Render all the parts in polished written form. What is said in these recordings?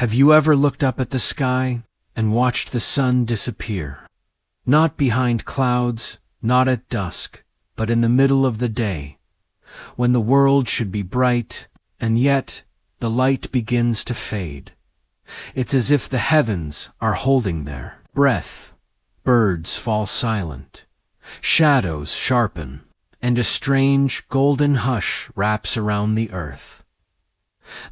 Have you ever looked up at the sky and watched the sun disappear? Not behind clouds, not at dusk, but in the middle of the day, when the world should be bright, and yet the light begins to fade. It's as if the heavens are holding their breath. Birds fall silent, shadows sharpen, and a strange golden hush wraps around the earth.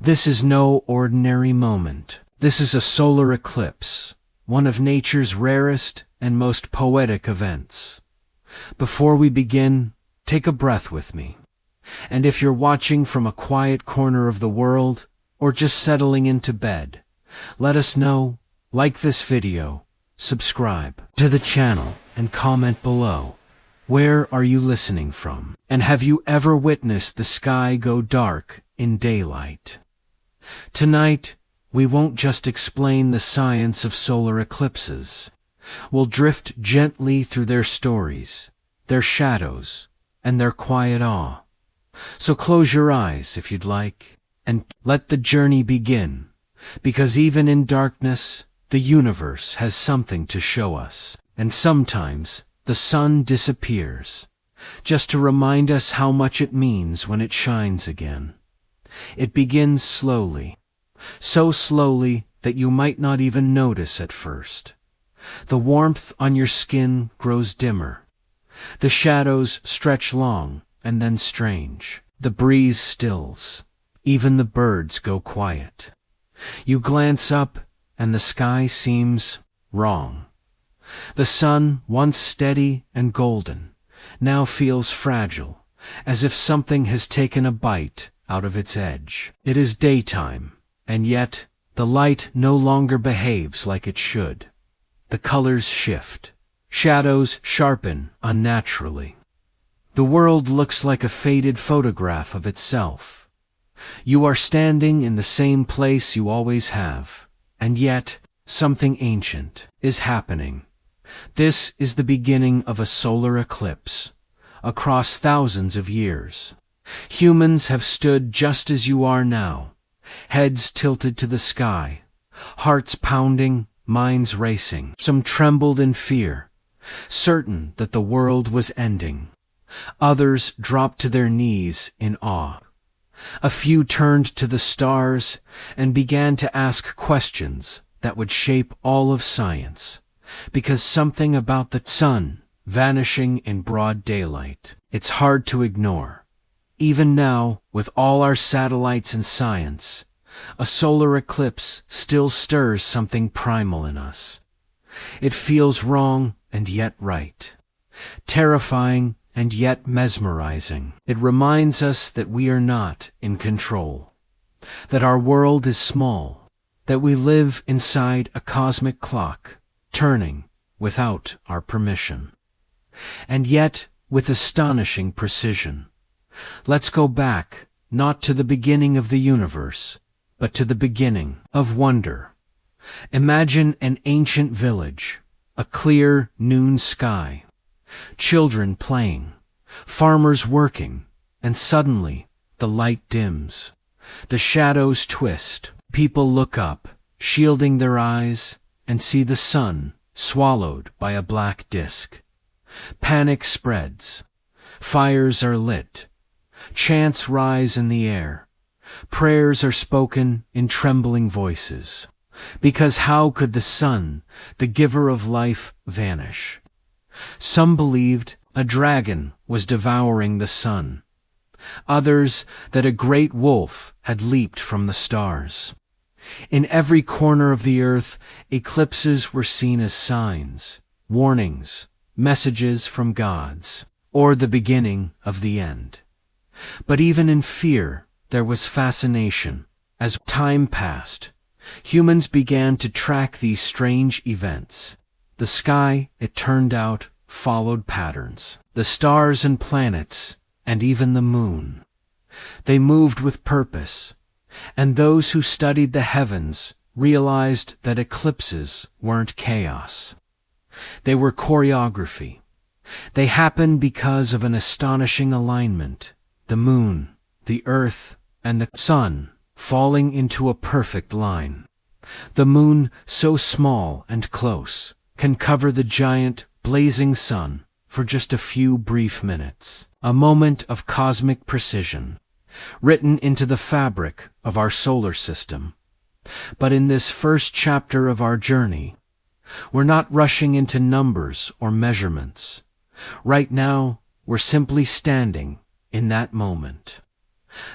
This is no ordinary moment. This is a solar eclipse, one of nature's rarest and most poetic events. Before we begin, take a breath with me. And if you're watching from a quiet corner of the world, or just settling into bed, let us know, like this video, subscribe to the channel, and comment below. Where are you listening from? And have you ever witnessed the sky go dark in daylight? Tonight, we won't just explain the science of solar eclipses. We'll drift gently through their stories, their shadows, and their quiet awe. So close your eyes if you'd like, and let the journey begin, because even in darkness, the universe has something to show us. And sometimes, the sun disappears, just to remind us how much it means when it shines again. It begins slowly, so slowly that you might not even notice at first. The warmth on your skin grows dimmer. The shadows stretch long and then strange. The breeze stills. Even the birds go quiet. You glance up and the sky seems wrong. The sun, once steady and golden, now feels fragile, as if something has taken a bite out of its edge. It is daytime, and yet the light no longer behaves like it should. The colors shift. Shadows sharpen unnaturally. The world looks like a faded photograph of itself. You are standing in the same place you always have, and yet something ancient is happening. This is the beginning of a solar eclipse. Across thousands of years, humans have stood just as you are now, heads tilted to the sky, hearts pounding, minds racing. Some trembled in fear, certain that the world was ending. Others dropped to their knees in awe. A few turned to the stars and began to ask questions that would shape all of science, because something about the sun vanishing in broad daylight, it's hard to ignore. Even now, with all our satellites and science, a solar eclipse still stirs something primal in us. It feels wrong and yet right, terrifying and yet mesmerizing. It reminds us that we are not in control, that our world is small, that we live inside a cosmic clock, turning without our permission. And yet, with astonishing precision. Let's go back, not to the beginning of the universe, but to the beginning of wonder. Imagine an ancient village, a clear noon sky, children playing, farmers working, and suddenly the light dims. The shadows twist. People look up, shielding their eyes, and see the sun swallowed by a black disk. Panic spreads. Fires are lit. Chants rise in the air. Prayers are spoken in trembling voices. Because how could the sun, the giver of life, vanish? Some believed a dragon was devouring the sun. Others that a great wolf had leaped from the stars. In every corner of the earth, eclipses were seen as signs, warnings, messages from gods, or the beginning of the end. But even in fear, there was fascination. As time passed, humans began to track these strange events. The sky, it turned out, followed patterns. The stars and planets, and even the moon. They moved with purpose, and those who studied the heavens realized that eclipses weren't chaos. They were choreography. They happened because of an astonishing alignment, the moon, the earth, and the sun falling into a perfect line. The moon, so small and close, can cover the giant, blazing sun for just a few brief minutes. A moment of cosmic precision, written into the fabric of our solar system. But in this first chapter of our journey, we're not rushing into numbers or measurements. Right now, we're simply standing in that moment.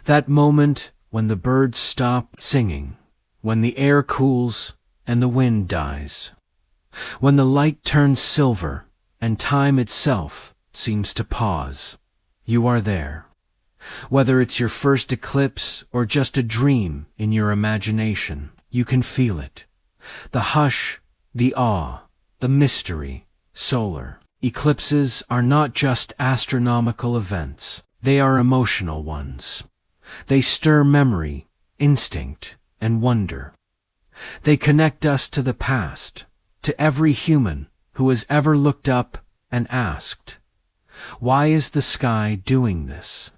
That moment when the birds stop singing, when the air cools and the wind dies, when the light turns silver and time itself seems to pause. You are there. Whether it's your first eclipse or just a dream in your imagination, you can feel it. The hush, the awe, the mystery, solar. Eclipses are not just astronomical events. They are emotional ones. They stir memory, instinct, and wonder. They connect us to the past, to every human who has ever looked up and asked, "Why is the sky doing this?"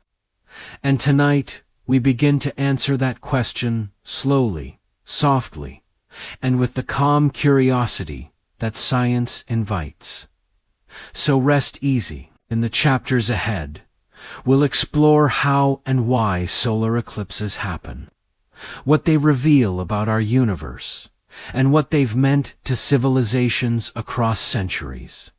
And tonight, we begin to answer that question slowly, softly, and with the calm curiosity that science invites. So rest easy. In the chapters ahead, we'll explore how and why solar eclipses happen, what they reveal about our universe, and what they've meant to civilizations across centuries.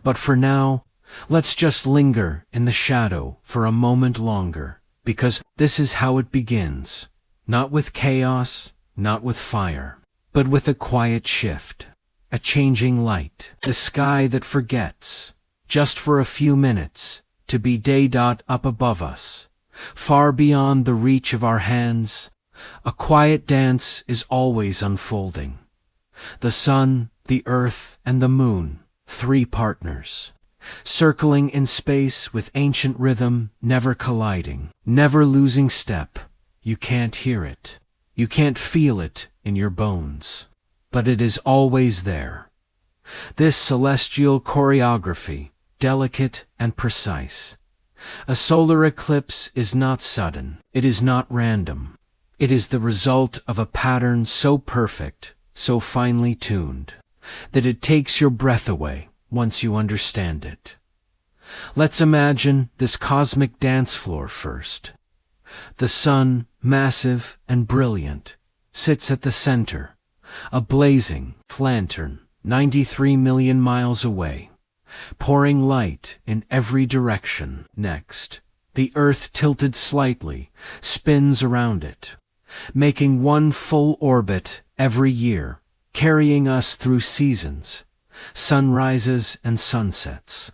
But for now, let's just linger in the shadow for a moment longer, because this is how it begins, not with chaos, not with fire, but with a quiet shift, a changing light, the sky that forgets, just for a few minutes, to be day dot up above us, far beyond the reach of our hands. A quiet dance is always unfolding. The sun, the earth, and the moon, three partners, circling in space with ancient rhythm, never colliding, never losing step. You can't hear it. You can't feel it in your bones. But it is always there. This celestial choreography, delicate and precise. A solar eclipse is not sudden. It is not random. It is the result of a pattern so perfect, so finely tuned, that it takes your breath away once you understand it. Let's imagine this cosmic dance floor first. The sun, massive and brilliant, sits at the center, a blazing lantern 93 million miles away, pouring light in every direction. Next, the Earth, tilted slightly, spins around it, making one full orbit every year, carrying us through seasons, sunrises and sunsets.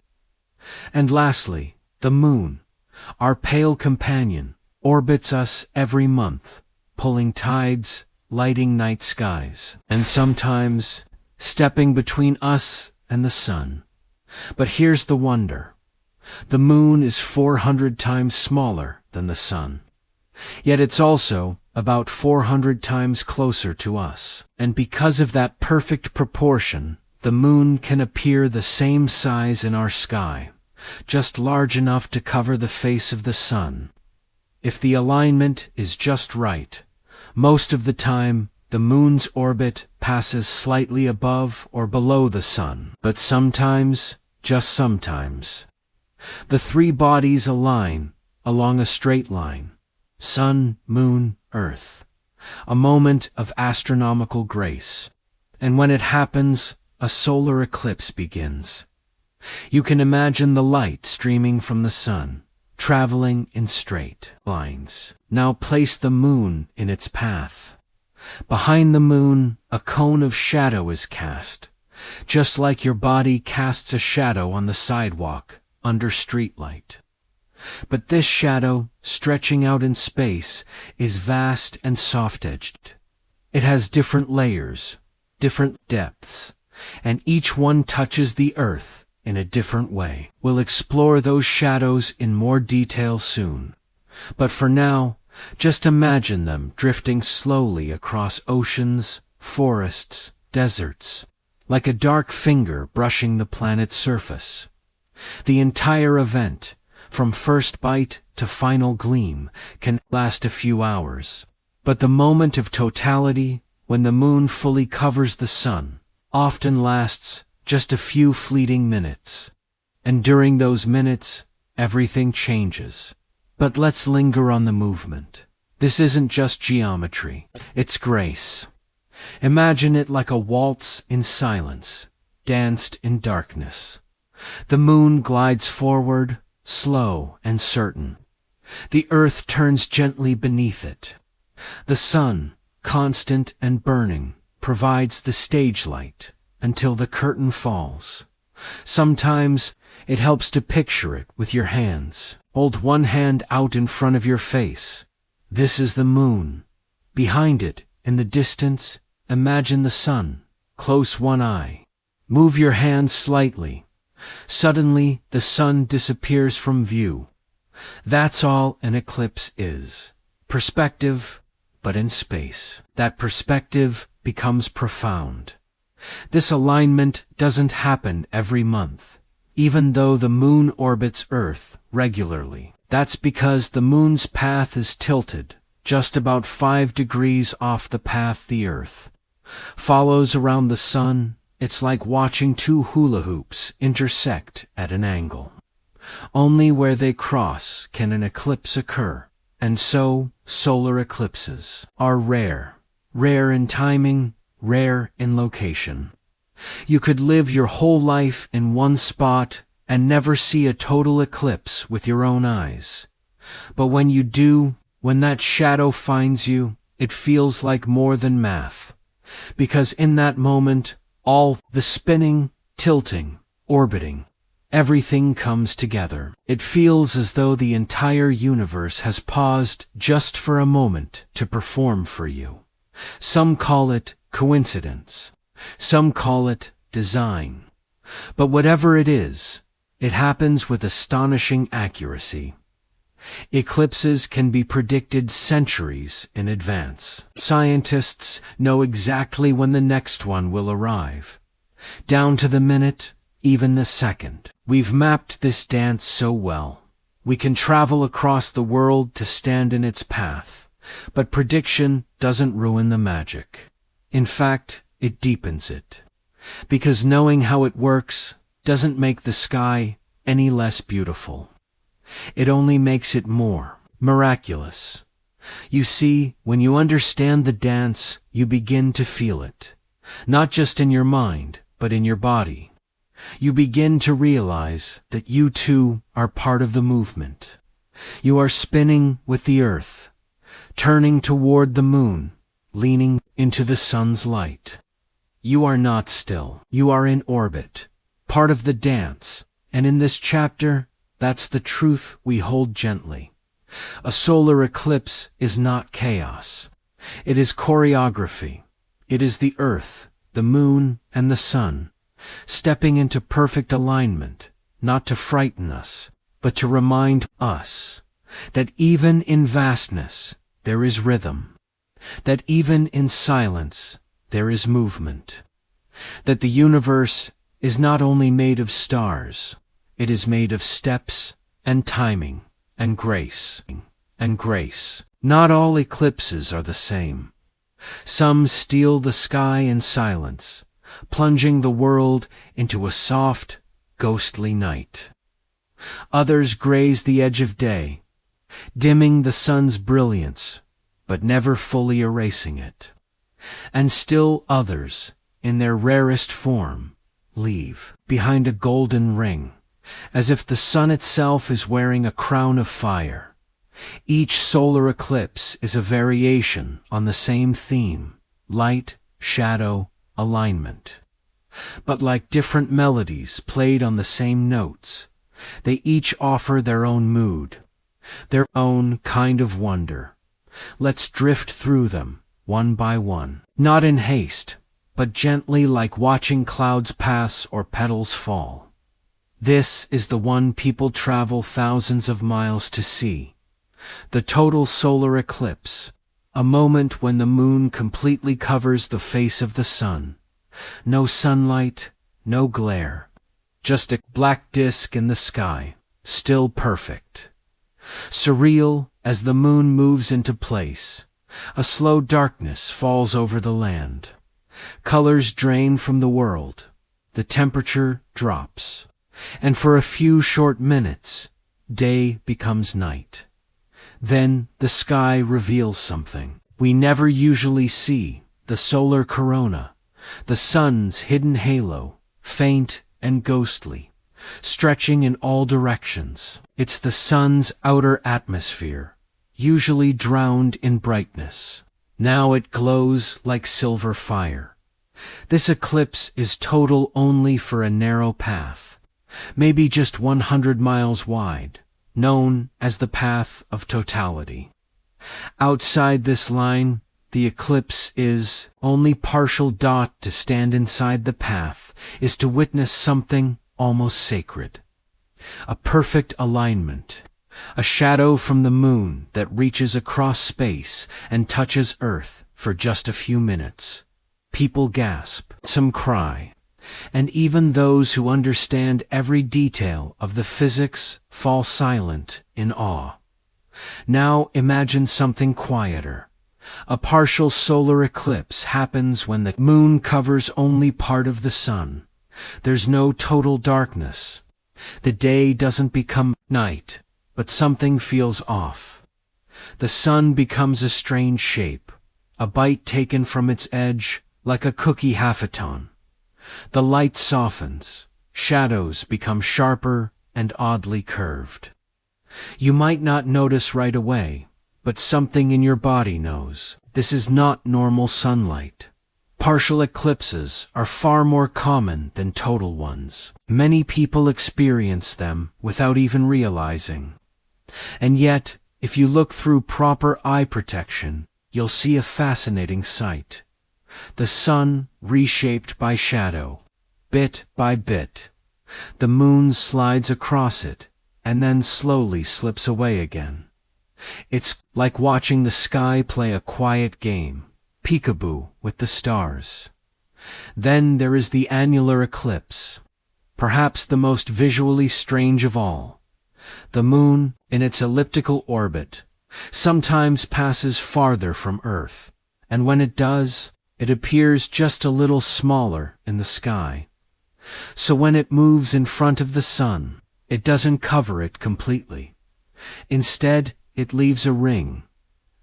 And lastly, the moon, our pale companion, orbits us every month, pulling tides, lighting night skies, and sometimes stepping between us and the sun. But here's the wonder. The moon is 400 times smaller than the sun. Yet it's also about 400 times closer to us. And because of that perfect proportion, the moon can appear the same size in our sky, just large enough to cover the face of the sun. If the alignment is just right, most of the time, the moon's orbit passes slightly above or below the sun. But sometimes, just sometimes, the three bodies align along a straight line. Sun, moon, earth. A moment of astronomical grace. And when it happens, a solar eclipse begins. You can imagine the light streaming from the sun, traveling in straight lines. Now place the moon in its path. Behind the moon, a cone of shadow is cast, just like your body casts a shadow on the sidewalk under streetlight. But this shadow, stretching out in space, is vast and soft-edged. It has different layers, different depths, and each one touches the earth in a different way. We'll explore those shadows in more detail soon. But for now, just imagine them drifting slowly across oceans, forests, deserts, like a dark finger brushing the planet's surface. The entire event, from first bite to final gleam, can last a few hours. But the moment of totality, when the moon fully covers the sun, often lasts just a few fleeting minutes. And during those minutes, everything changes. But let's linger on the movement. This isn't just geometry, it's grace. Imagine it like a waltz in silence, danced in darkness. The moon glides forward, slow and certain. The earth turns gently beneath it. The sun, constant and burning, provides the stage light until the curtain falls. Sometimes it helps to picture it with your hands. Hold one hand out in front of your face. This is the moon. Behind it, in the distance, imagine the sun. Close one eye. Move your hands slightly. Suddenly, the sun disappears from view. That's all an eclipse is. Perspective, but in space. That perspective becomes profound. This alignment doesn't happen every month, even though the moon orbits Earth regularly. That's because the moon's path is tilted, just about 5 degrees off the path the Earth follows around the sun. It's like watching two hula hoops intersect at an angle. Only where they cross can an eclipse occur, and so solar eclipses are rare. Rare in timing, rare in location. You could live your whole life in one spot and never see a total eclipse with your own eyes. But when you do, when that shadow finds you, it feels like more than math. Because in that moment, all the spinning, tilting, orbiting, everything comes together. It feels as though the entire universe has paused just for a moment to perform for you. Some call it coincidence. Some call it design. But whatever it is, it happens with astonishing accuracy. Eclipses can be predicted centuries in advance. Scientists know exactly when the next one will arrive. Down to the minute, even the second. We've mapped this dance so well. We can travel across the world to stand in its path. But prediction doesn't ruin the magic. In fact, it deepens it. Because knowing how it works doesn't make the sky any less beautiful. It only makes it more miraculous. You see, when you understand the dance, you begin to feel it. Not just in your mind, but in your body. You begin to realize that you too are part of the movement. You are spinning with the earth, turning toward the moon, leaning into the sun's light. You are not still. You are in orbit, part of the dance, and in this chapter, that's the truth we hold gently. A solar eclipse is not chaos. It is choreography. It is the earth, the moon, and the sun, stepping into perfect alignment, not to frighten us, but to remind us that even in vastness, there is rhythm. That even in silence, there is movement. That the universe is not only made of stars, it is made of steps and timing and grace. Not all eclipses are the same. Some steal the sky in silence, plunging the world into a soft, ghostly night. Others graze the edge of day, dimming the sun's brilliance, but never fully erasing it. And still others, in their rarest form, leave behind a golden ring, as if the sun itself is wearing a crown of fire. Each solar eclipse is a variation on the same theme: light, shadow, alignment. But like different melodies played on the same notes, they each offer their own mood, their own kind of wonder. Let's drift through them, one by one. Not in haste, but gently, like watching clouds pass or petals fall. This is the one people travel thousands of miles to see. The total solar eclipse, a moment when the moon completely covers the face of the sun. No sunlight, no glare, just a black disk in the sky, still perfect. Surreal as the moon moves into place, A slow darkness falls over the land. Colors drain from the world. The temperature drops. And for a few short minutes, day becomes night. Then the sky reveals something we never usually see: the solar corona, the sun's hidden halo, faint and ghostly, stretching in all directions. It's the sun's outer atmosphere, usually drowned in brightness. Now it glows like silver fire. This eclipse is total only for a narrow path, maybe just 100 miles wide, known as the path of totality. Outside this line, the eclipse is only partial. To stand inside the path is to witness something almost sacred. A perfect alignment. A shadow from the moon that reaches across space and touches Earth for just a few minutes. People gasp, some cry, and even those who understand every detail of the physics fall silent in awe. Now imagine something quieter. A partial solar eclipse happens when the moon covers only part of the sun. There's no total darkness. The day doesn't become night, but something feels off. The sun becomes a strange shape, a bite taken from its edge, like a cookie half-a-ton. The light softens, shadows become sharper and oddly curved. You might not notice right away, but something in your body knows. This is not normal sunlight. Partial eclipses are far more common than total ones. Many people experience them without even realizing. And yet, if you look through proper eye protection, you'll see a fascinating sight. The sun reshaped by shadow, bit by bit. The moon slides across it, and then slowly slips away again. It's like watching the sky play a quiet game, peekaboo with the stars. Then there is the annular eclipse, perhaps the most visually strange of all. The moon, in its elliptical orbit, sometimes passes farther from Earth, and when it does, it appears just a little smaller in the sky. So when it moves in front of the sun, it doesn't cover it completely. Instead, it leaves a ring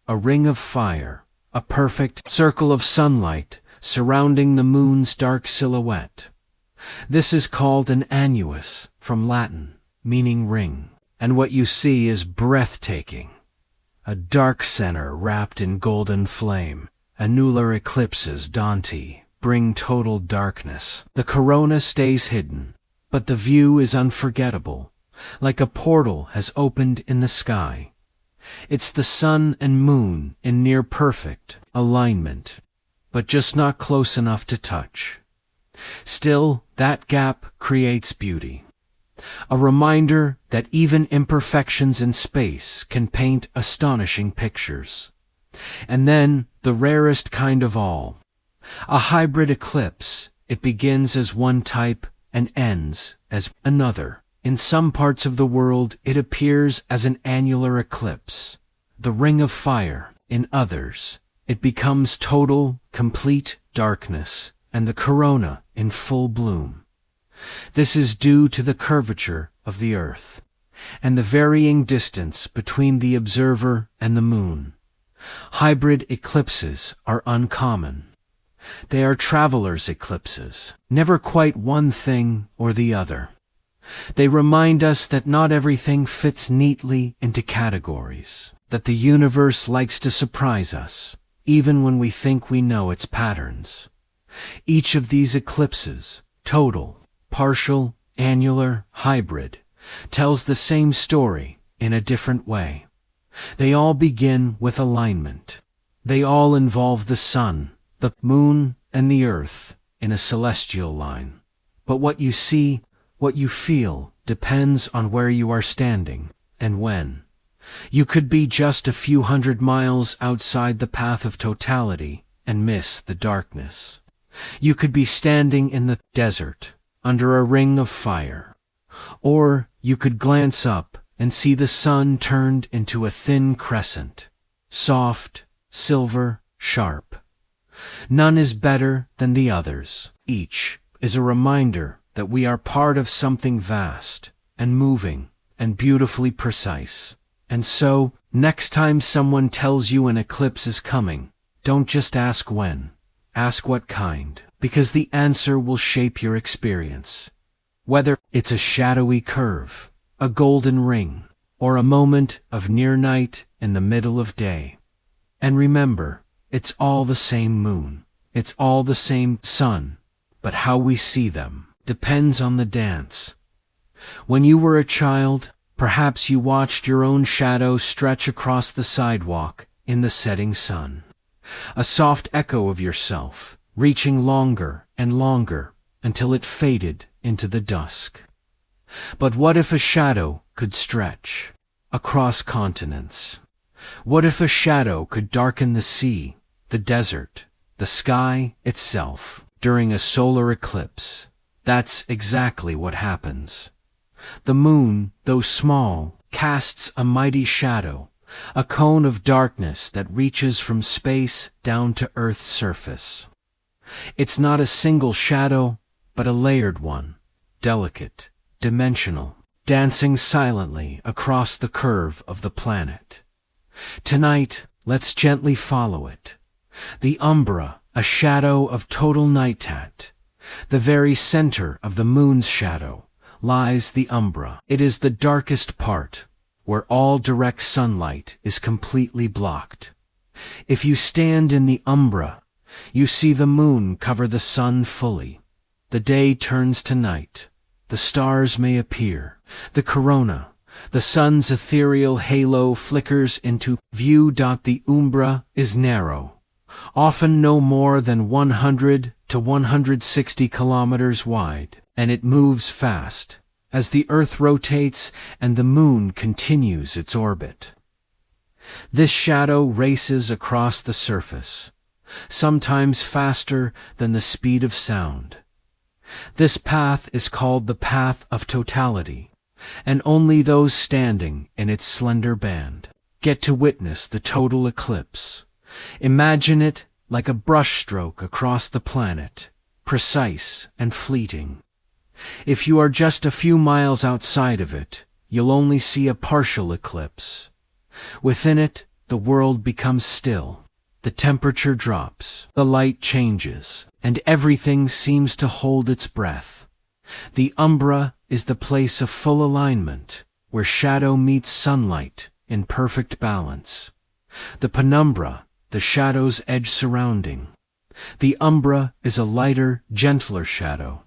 of fire, a perfect circle of sunlight surrounding the moon's dark silhouette. This is called an annuus, from Latin, meaning ring. And what you see is breathtaking. A dark center wrapped in golden flame. Annular eclipses, Dante, bring total darkness. The corona stays hidden, but the view is unforgettable, like a portal has opened in the sky. It's the sun and moon in near perfect alignment, but just not close enough to touch. Still, that gap creates beauty. A reminder that even imperfections in space can paint astonishing pictures. And then, the rarest kind of all, a hybrid eclipse. It begins as one type and ends as another. In some parts of the world, it appears as an annular eclipse, the ring of fire. In others, it becomes total, complete darkness, and the corona in full bloom. This is due to the curvature of the Earth, and the varying distance between the observer and the moon. Hybrid eclipses are uncommon. They are travelers' eclipses, never quite one thing or the other. They remind us that not everything fits neatly into categories, that the universe likes to surprise us, even when we think we know its patterns. Each of these eclipses, total, partial, annular, hybrid, tells the same story in a different way. They all begin with alignment. They all involve the sun, the moon, and the earth in a celestial line. But what you see, what you feel, depends on where you are standing and when. You could be just a few hundred miles outside the path of totality and miss the darkness. You could be standing in the desert under a ring of fire. Or you could glance up and see the sun turned into a thin crescent, soft, silver, sharp. None is better than the others. Each is a reminder that we are part of something vast and moving and beautifully precise. And so, next time someone tells you an eclipse is coming, don't just ask when, ask what kind, because the answer will shape your experience. Whether it's a shadowy curve, a golden ring, or a moment of near night in the middle of day. And remember, it's all the same moon, it's all the same sun, but how we see them depends on the dance. When you were a child, perhaps you watched your own shadow stretch across the sidewalk in the setting sun. A soft echo of yourself, reaching longer and longer until it faded into the dusk. But what if a shadow could stretch across continents? What if a shadow could darken the sea, the desert, the sky itself during a solar eclipse? That's exactly what happens. The moon, though small, casts a mighty shadow, a cone of darkness that reaches from space down to Earth's surface. It's not a single shadow, but a layered one, delicate, dimensional, dancing silently across the curve of the planet. Tonight, let's gently follow it. The umbra, a shadow of total night. The very center of the moon's shadow lies the umbra. It is the darkest part, where all direct sunlight is completely blocked. If you stand in the umbra, you see the moon cover the sun fully. The day turns to night. The stars may appear. The corona, the sun's ethereal halo, flickers into view. The umbra is narrow, often no more than 100 to 160 kilometers wide, and it moves fast as the Earth rotates and the moon continues its orbit. This shadow races across the surface, sometimes faster than the speed of sound. This path is called the path of totality, and only those standing in its slender band get to witness the total eclipse. Imagine it like a brushstroke across the planet, precise and fleeting. If you are just a few miles outside of it, you'll only see a partial eclipse. Within it, the world becomes still. The temperature drops, the light changes, and everything seems to hold its breath. The umbra is the place of full alignment, where shadow meets sunlight in perfect balance. The penumbra, the shadow's edge surrounding. The umbra is a lighter, gentler shadow.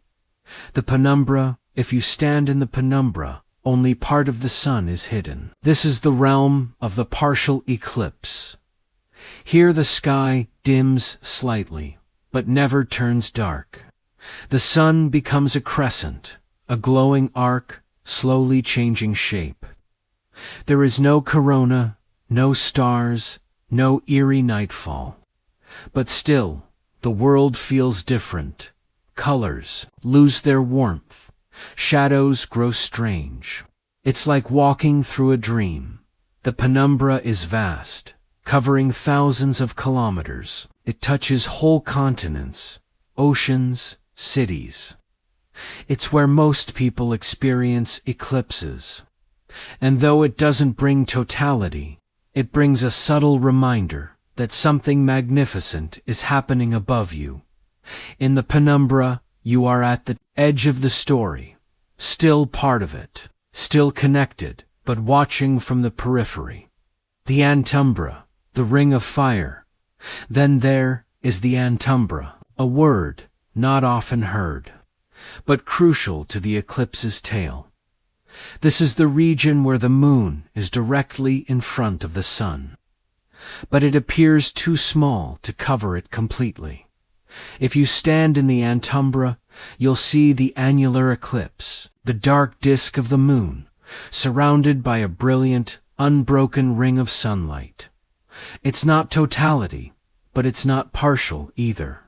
The penumbra, if you stand in the penumbra, only part of the sun is hidden. This is the realm of the partial eclipse. Here the sky dims slightly, but never turns dark. The sun becomes a crescent, a glowing arc, slowly changing shape. There is no corona, no stars, no eerie nightfall. But still, the world feels different. Colors lose their warmth. Shadows grow strange. It's like walking through a dream. The penumbra is vast, covering thousands of kilometers. It touches whole continents, oceans, cities. It's where most people experience eclipses. And though it doesn't bring totality, it brings a subtle reminder that something magnificent is happening above you. In the penumbra, you are at the edge of the story, still part of it, still connected, but watching from the periphery. The antumbra, the ring of fire. Then there is the antumbra, a word not often heard, but crucial to the eclipse's tale. This is the region where the moon is directly in front of the sun, but it appears too small to cover it completely. If you stand in the antumbra, you'll see the annular eclipse, the dark disk of the moon, surrounded by a brilliant, unbroken ring of sunlight. It's not totality, but it's not partial either.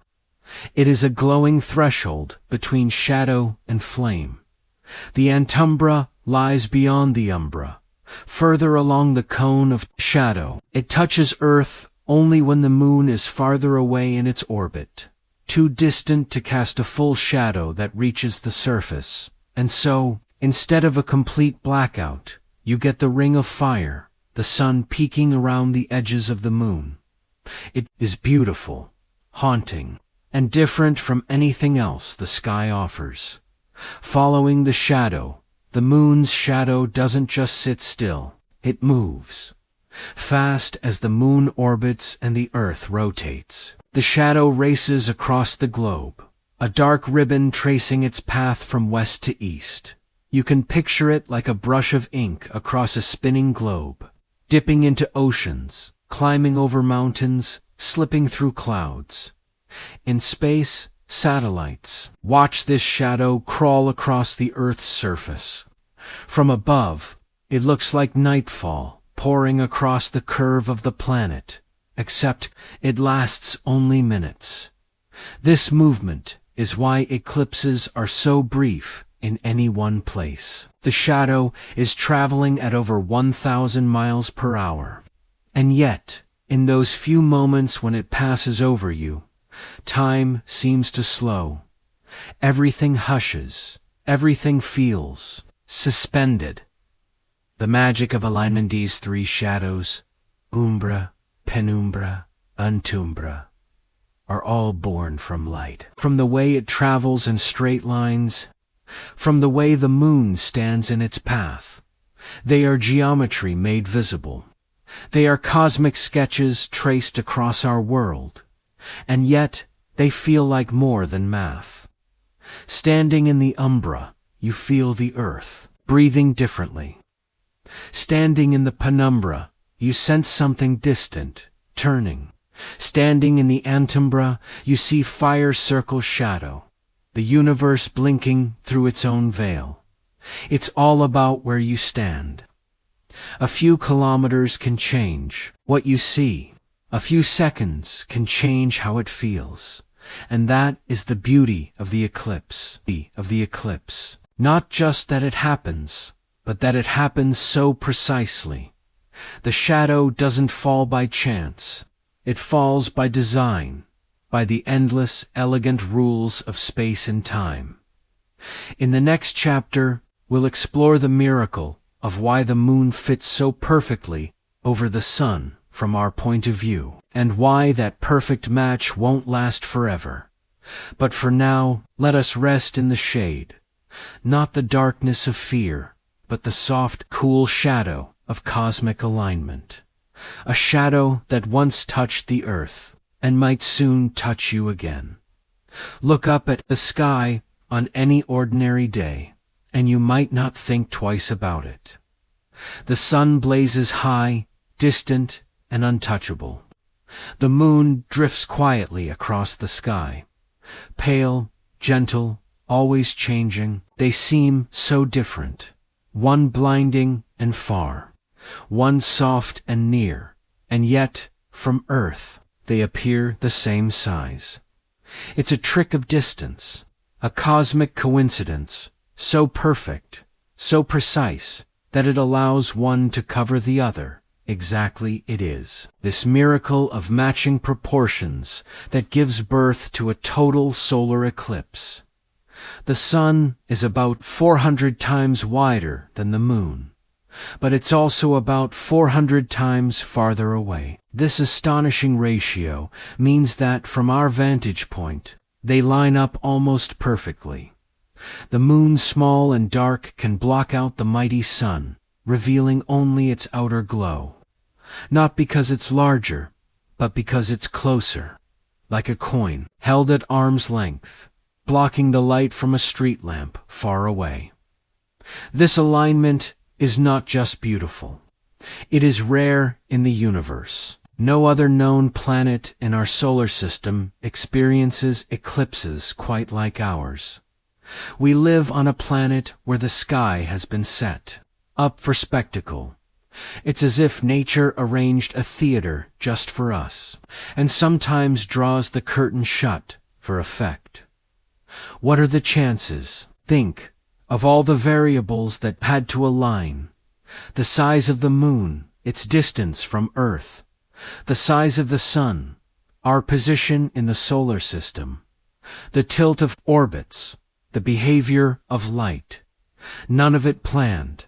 It is a glowing threshold between shadow and flame. The antumbra lies beyond the umbra, further along the cone of shadow. It touches Earth only when the moon is farther away in its orbit, too distant to cast a full shadow that reaches the surface. And so, instead of a complete blackout, you get the ring of fire, the sun peeking around the edges of the moon. It is beautiful, haunting, and different from anything else the sky offers. Following the shadow, the moon's shadow doesn't just sit still, it moves. Fast as the moon orbits and the earth rotates, the shadow races across the globe, a dark ribbon tracing its path from west to east. You can picture it like a brush of ink across a spinning globe, dipping into oceans, climbing over mountains, slipping through clouds. In space, satellites watch this shadow crawl across the Earth's surface. From above, it looks like nightfall pouring across the curve of the planet, except it lasts only minutes. This movement is why eclipses are so brief in any one place. The shadow is traveling at over 1,000 miles per hour. And yet, in those few moments when it passes over you, time seems to slow. Everything hushes. Everything feels suspended. The magic of alignment. These three shadows, umbra, penumbra, antumbra, are all born from light. From the way it travels in straight lines, from the way the moon stands in its path. They are geometry made visible. They are cosmic sketches traced across our world. And yet, they feel like more than math. Standing in the umbra, you feel the earth, breathing differently. Standing in the penumbra, you sense something distant, turning. Standing in the antumbra, you see fire circle shadow, the universe blinking through its own veil. It's all about where you stand. A few kilometers can change what you see. A few seconds can change how it feels. And that is the beauty of the eclipse. Not just that it happens, but that it happens so precisely. The shadow doesn't fall by chance. It falls by design, by the endless, elegant rules of space and time. In the next chapter, we'll explore the miracle of why the moon fits so perfectly over the sun from our point of view, and why that perfect match won't last forever. But for now, let us rest in the shade, not the darkness of fear, but the soft, cool shadow of cosmic alignment. A shadow that once touched the earth, and might soon touch you again. Look up at the sky on any ordinary day, and you might not think twice about it. The sun blazes high, distant, and untouchable. The moon drifts quietly across the sky. Pale, gentle, always changing, they seem so different. One blinding and far, one soft and near, and yet, from Earth, they appear the same size. It's a trick of distance, a cosmic coincidence, so perfect, so precise, that it allows one to cover the other. Exactly it is this miracle of matching proportions that gives birth to a total solar eclipse. The sun is about 400 times wider than the moon, but it's also about 400 times farther away. This astonishing ratio means that from our vantage point, they line up almost perfectly. The moon, small and dark, can block out the mighty sun, revealing only its outer glow. Not because it's larger, but because it's closer, like a coin held at arm's length, blocking the light from a street lamp far away. This alignment is not just beautiful. It is rare in the universe. No other known planet in our solar system experiences eclipses quite like ours. We live on a planet where the sky has been set up for spectacle. It's as if nature arranged a theater just for us, and sometimes draws the curtain shut for effect. What are the chances? Think of all the variables that had to align. The size of the moon, its distance from Earth, The size of the sun, our position in the solar system, the tilt of orbits, the behavior of light. None of it planned,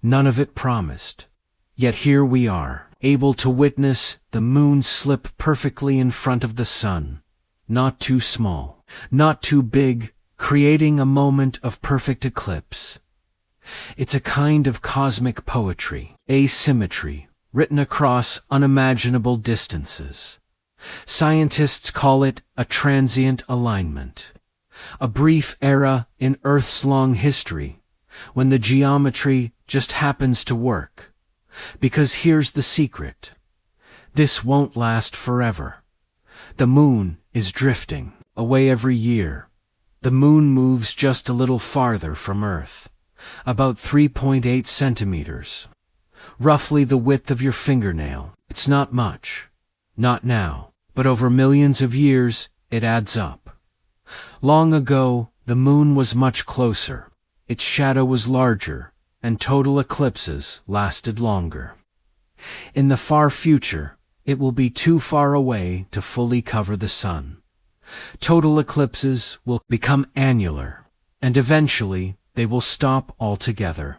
none of it promised. Yet here we are, able to witness the moon slip perfectly in front of the sun, not too small, not too big, creating a moment of perfect eclipse. It's a kind of cosmic poetry, asymmetry, written across unimaginable distances. Scientists call it a transient alignment, a brief era in Earth's long history, when the geometry just happens to work. Because here's the secret. This won't last forever. The moon is drifting away every year. The moon moves just a little farther from Earth, about 3.8 centimeters. Roughly the width of your fingernail. It's not much. Not now. But over millions of years, it adds up. Long ago, the moon was much closer. Its shadow was larger, and total eclipses lasted longer. In the far future, it will be too far away to fully cover the sun. Total eclipses will become annular, and eventually they will stop altogether.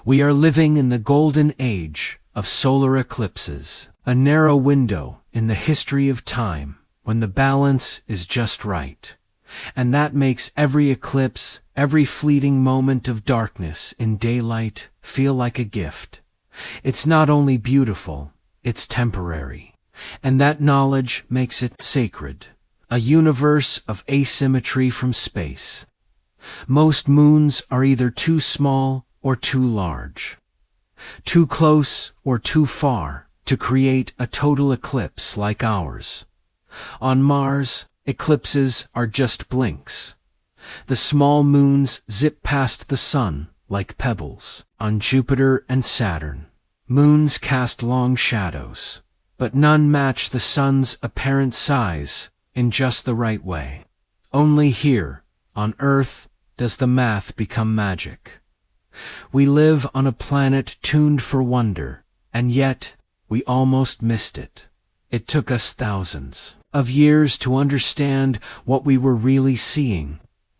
We are living in the golden age of solar eclipses, a narrow window in the history of time when the balance is just right. And that makes every eclipse, every fleeting moment of darkness in daylight feel like a gift. It's not only beautiful, it's temporary. And that knowledge makes it sacred, a universe of asymmetry from space. Most moons are either too small or too large, too close or too far to create a total eclipse like ours. On Mars, eclipses are just blinks. The small moons zip past the sun like pebbles. On Jupiter and Saturn, moons cast long shadows, but none match the sun's apparent size in just the right way. Only here, on Earth, does the math become magic. We live on a planet tuned for wonder, and yet we almost missed it. It took us thousands of years to understand what we were really seeing,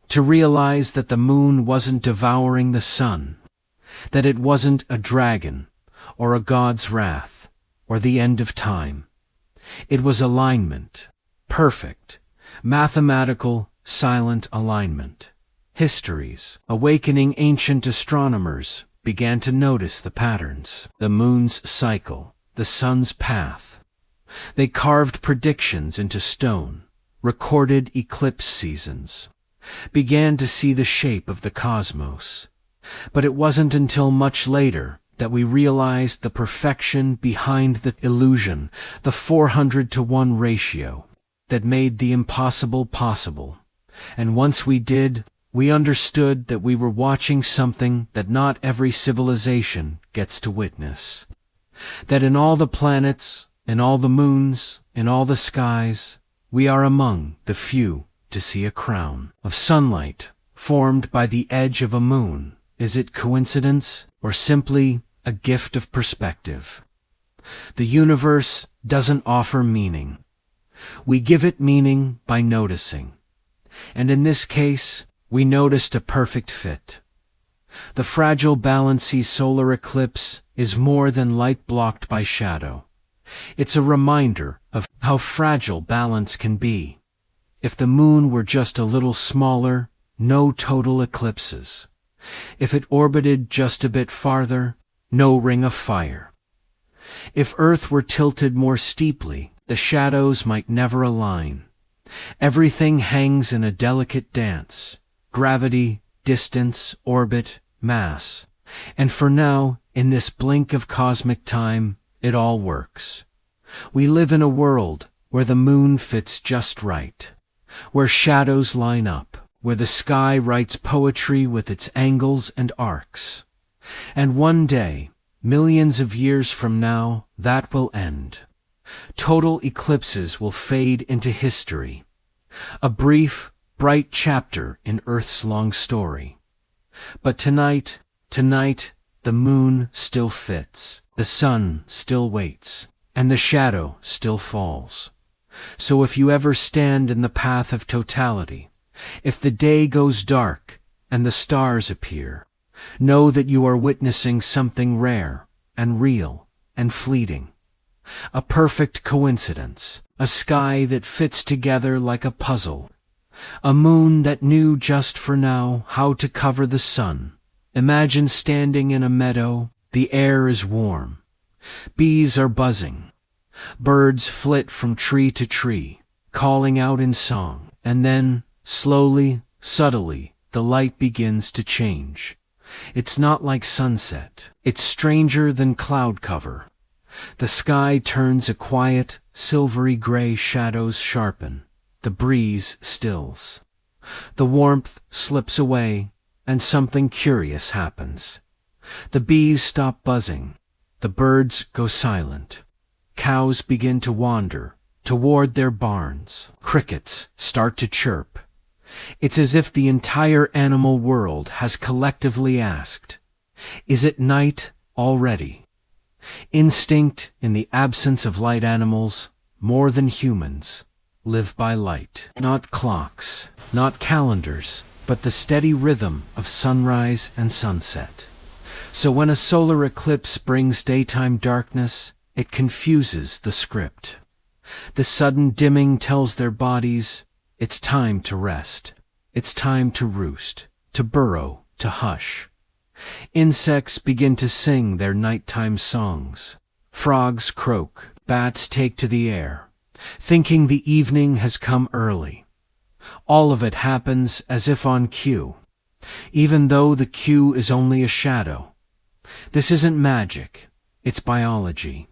to realize that the moon wasn't devouring the sun, that it wasn't a dragon, or a god's wrath, or the end of time. It was alignment, perfect, mathematical, silent alignment. Histories, awakening ancient astronomers, began to notice the patterns, the moon's cycle, the sun's path. They carved predictions into stone, recorded eclipse seasons, began to see the shape of the cosmos. But it wasn't until much later that we realized the perfection behind the illusion, the 400-to-1 ratio, that made the impossible possible. And once we did, we understood that we were watching something that not every civilization gets to witness. That in all the planets, in all the moons, in all the skies, we are among the few to see a crown of sunlight formed by the edge of a moon. Is it coincidence or simply a gift of perspective? The universe doesn't offer meaning. We give it meaning by noticing. And in this case, we noticed a perfect fit. The fragile Balancey solar eclipse is more than light blocked by shadow. It's a reminder of how fragile balance can be. If the moon were just a little smaller, no total eclipses. If it orbited just a bit farther, no ring of fire. If Earth were tilted more steeply, the shadows might never align. Everything hangs in a delicate dance. Gravity, distance, orbit, mass. And for now, in this blink of cosmic time, it all works. We live in a world where the moon fits just right, where shadows line up, where the sky writes poetry with its angles and arcs. And one day, millions of years from now, that will end. Total eclipses will fade into history. A brief, bright chapter in Earth's long story. But tonight, the moon still fits. The sun still waits. and the shadow still falls. So if you ever stand in the path of totality, if the day goes dark and the stars appear, know that you are witnessing something rare and real and fleeting. A perfect coincidence, a sky that fits together like a puzzle, a moon that knew just for now how to cover the sun. Imagine standing in a meadow, the air is warm, bees are buzzing, birds flit from tree to tree, calling out in song, and then, slowly, subtly, the light begins to change. It's not like sunset, it's stranger than cloud cover. The sky turns a quiet, silvery gray, shadows sharpen, the breeze stills. The warmth slips away, and something curious happens. The bees stop buzzing, the birds go silent. Cows begin to wander toward their barns. Crickets start to chirp. It's as if the entire animal world has collectively asked, "Is it night already?" Instinct, in the absence of light animals, more than humans, live by light. Not clocks, not calendars, but the steady rhythm of sunrise and sunset. So when a solar eclipse brings daytime darkness, it confuses the script. The sudden dimming tells their bodies, it's time to rest. It's time to roost, to burrow, to hush. Insects begin to sing their nighttime songs. Frogs croak, bats take to the air, thinking the evening has come early. All of it happens as if on cue, even though the cue is only a shadow. This isn't magic, it's biology.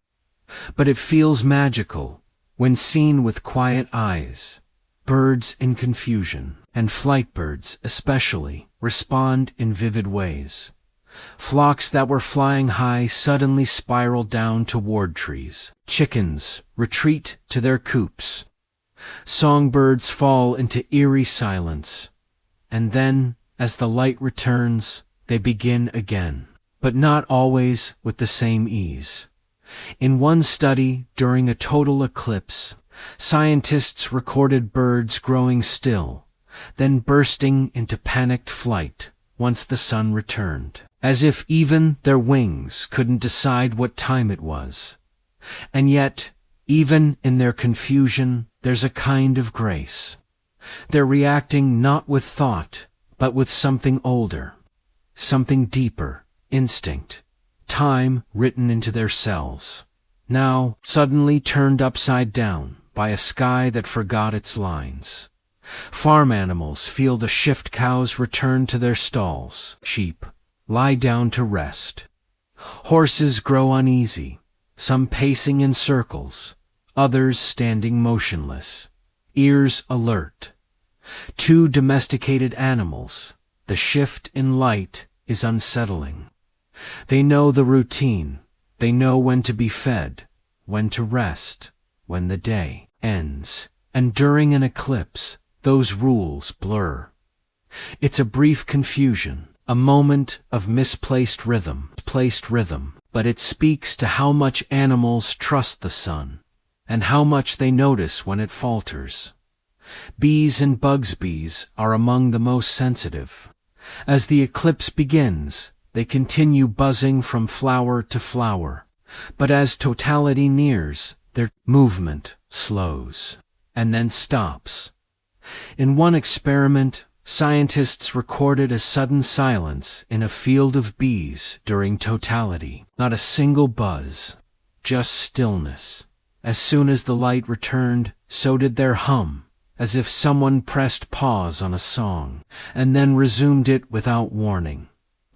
But it feels magical when seen with quiet eyes. Birds in confusion, and flight birds especially, respond in vivid ways. Flocks that were flying high suddenly spiral down toward trees. Chickens retreat to their coops. Songbirds fall into eerie silence. And then, as the light returns, they begin again, but not always with the same ease. In one study, during a total eclipse, scientists recorded birds growing still, then bursting into panicked flight once the sun returned, as if even their wings couldn't decide what time it was. And yet, even in their confusion, there's a kind of grace. They're reacting not with thought, but with something older, something deeper, instinct, time written into their cells, now suddenly turned upside down by a sky that forgot its lines. Farm animals feel the shift. Cows return to their stalls. Sheep lie down to rest. Horses grow uneasy, some pacing in circles, others standing motionless, ears alert. Two domesticated animals. The shift in light is unsettling. They know the routine. They know when to be fed, when to rest, when the day ends. And during an eclipse, those rules blur. It's a brief confusion, a moment of misplaced rhythm, but it speaks to how much animals trust the sun, and how much they notice when it falters. Bees and bugsbees are among the most sensitive. As the eclipse begins, they continue buzzing from flower to flower, but as totality nears, their movement slows, and then stops. In one experiment, scientists recorded a sudden silence in a field of bees during totality. Not a single buzz, just stillness. As soon as the light returned, so did their hum, as if someone pressed pause on a song, and then resumed it without warning.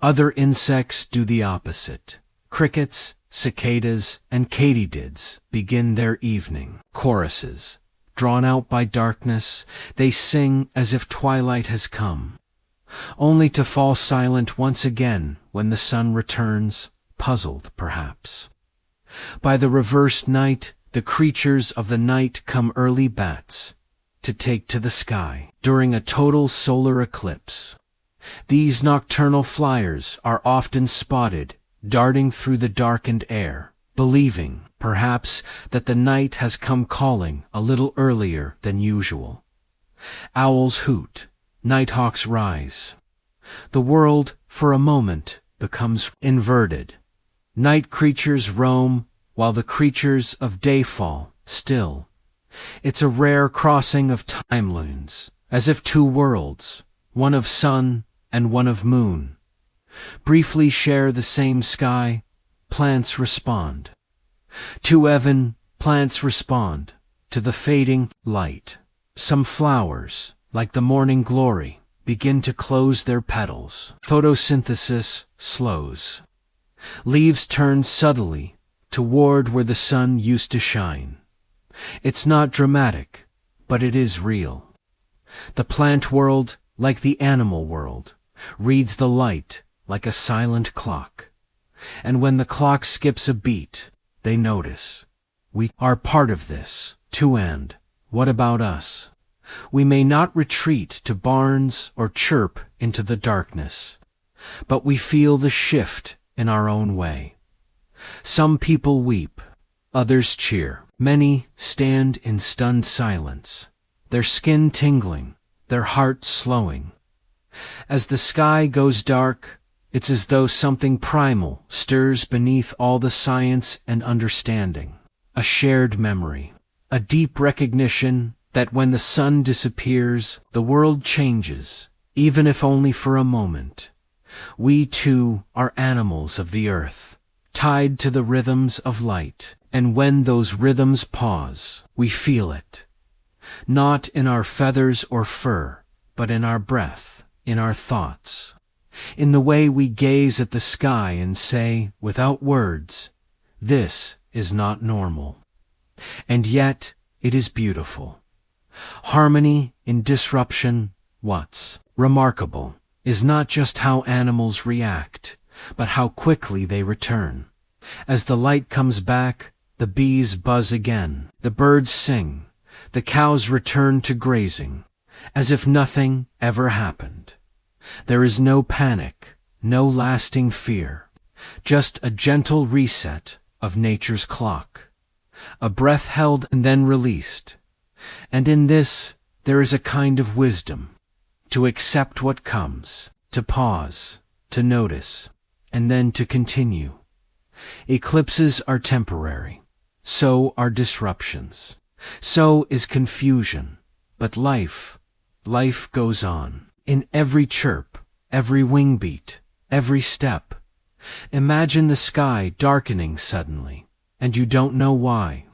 Other insects do the opposite. Crickets, cicadas, and katydids begin their evening choruses. Drawn out by darkness, they sing as if twilight has come, only to fall silent once again when the sun returns, puzzled perhaps. By the reversed night, the creatures of the night come early bats, to take to the sky during a total solar eclipse. These nocturnal flyers are often spotted darting through the darkened air, believing perhaps, that the night has come calling a little earlier than usual. Owls hoot, nighthawks rise. The world, for a moment, becomes inverted. Night creatures roam, while the creatures of day fall still. It's a rare crossing of timelines, as if two worlds, one of sun and one of moon, briefly share the same sky. Plants respond. To Evan, plants respond to the fading light. Some flowers, like the morning glory, begin to close their petals. Photosynthesis slows. Leaves turn subtly toward where the sun used to shine. It's not dramatic, but it is real. The plant world, like the animal world, reads the light like a silent clock. And when the clock skips a beat, they notice. We are part of this, too, and what about us? We may not retreat to barns or chirp into the darkness, but we feel the shift in our own way. Some people weep, others cheer. Many stand in stunned silence, their skin tingling, their hearts slowing. As the sky goes dark, it's as though something primal stirs beneath all the science and understanding. A shared memory, a deep recognition that when the sun disappears, the world changes, even if only for a moment. We, too, are animals of the earth, tied to the rhythms of light, and when those rhythms pause, we feel it. Not in our feathers or fur, but in our breath, in our thoughts. In the way we gaze at the sky and say, without words, this is not normal. And yet, it is beautiful. Harmony in disruption. What's remarkable is not just how animals react, but how quickly they return. As the light comes back, the bees buzz again, the birds sing, the cows return to grazing, as if nothing ever happened. There is no panic, no lasting fear, just a gentle reset of nature's clock, a breath held and then released. And in this, there is a kind of wisdom, to accept what comes, to pause, to notice, and then to continue. Eclipses are temporary. So are disruptions. So is confusion. But life goes on. In every chirp, every wing beat, every step. Imagine the sky darkening suddenly, and you don't know why.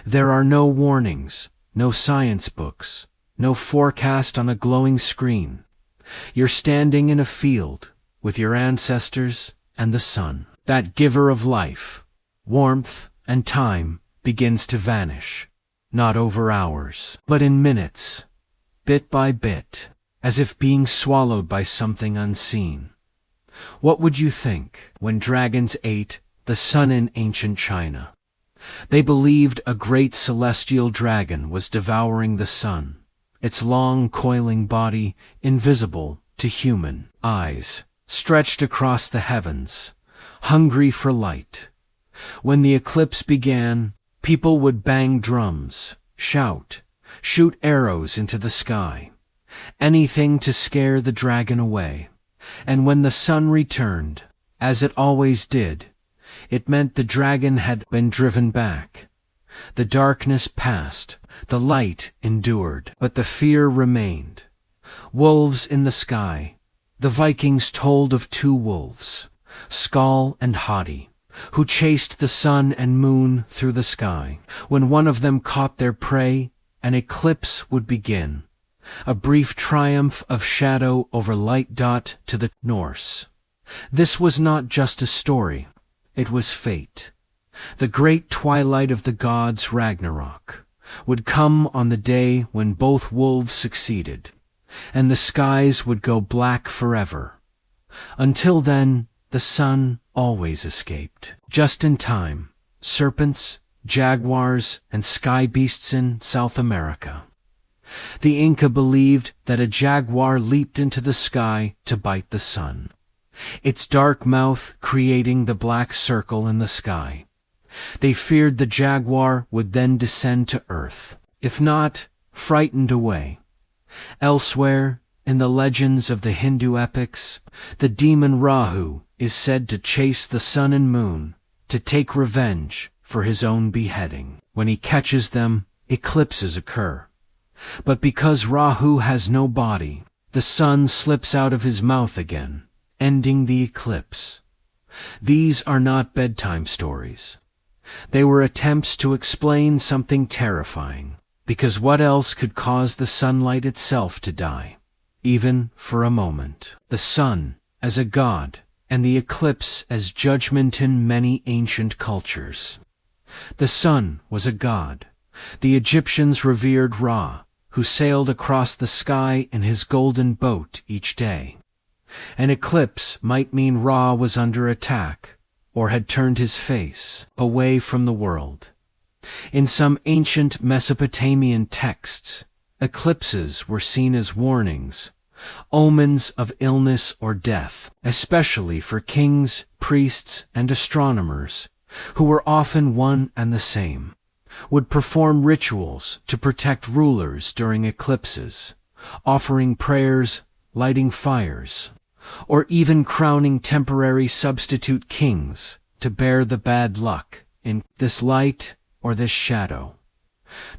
There are no warnings, no science books, no forecast on a glowing screen. You're standing in a field with your ancestors and the sun. That giver of life, warmth, and time begins to vanish, not over hours, but in minutes, bit by bit, as if being swallowed by something unseen. What would you think when dragons ate the sun in ancient China? They believed a great celestial dragon was devouring the sun, its long coiling body invisible to human eyes, stretched across the heavens, hungry for light. When the eclipse began, people would bang drums, shout, shoot arrows into the sky, anything to scare the dragon away. And when the sun returned, as it always did, it meant the dragon had been driven back. The darkness passed, the light endured, but the fear remained. Wolves in the sky. The Vikings told of two wolves, Skull and Hati, who chased the sun and moon through the sky. When one of them caught their prey, an eclipse would begin, a brief triumph of shadow over light. To the Norse, this was not just a story, it was fate. The great twilight of the gods, Ragnarok, would come on the day when both wolves succeeded, and the skies would go black forever. Until then, the sun always escaped, just in time. Serpents, jaguars, and sky beasts in South America. The Inca believed that a jaguar leaped into the sky to bite the sun, its dark mouth creating the black circle in the sky. They feared the jaguar would then descend to earth, if not frightened away. Elsewhere, in the legends of the Hindu epics, the demon Rahu is said to chase the sun and moon to take revenge for his own beheading. When he catches them, eclipses occur. But because Rahu has no body, the sun slips out of his mouth again, ending the eclipse. These are not bedtime stories. They were attempts to explain something terrifying, because what else could cause the sunlight itself to die, even for a moment? The sun as a god, and the eclipse as judgment in many ancient cultures. The sun was a god. The Egyptians revered Ra, who sailed across the sky in his golden boat each day. An eclipse might mean Ra was under attack, or had turned his face away from the world. In some ancient Mesopotamian texts, eclipses were seen as warnings, omens of illness or death, especially for kings, priests, and astronomers, who were often one and the same, would perform rituals to protect rulers during eclipses, offering prayers, lighting fires, or even crowning temporary substitute kings to bear the bad luck in this light or this shadow.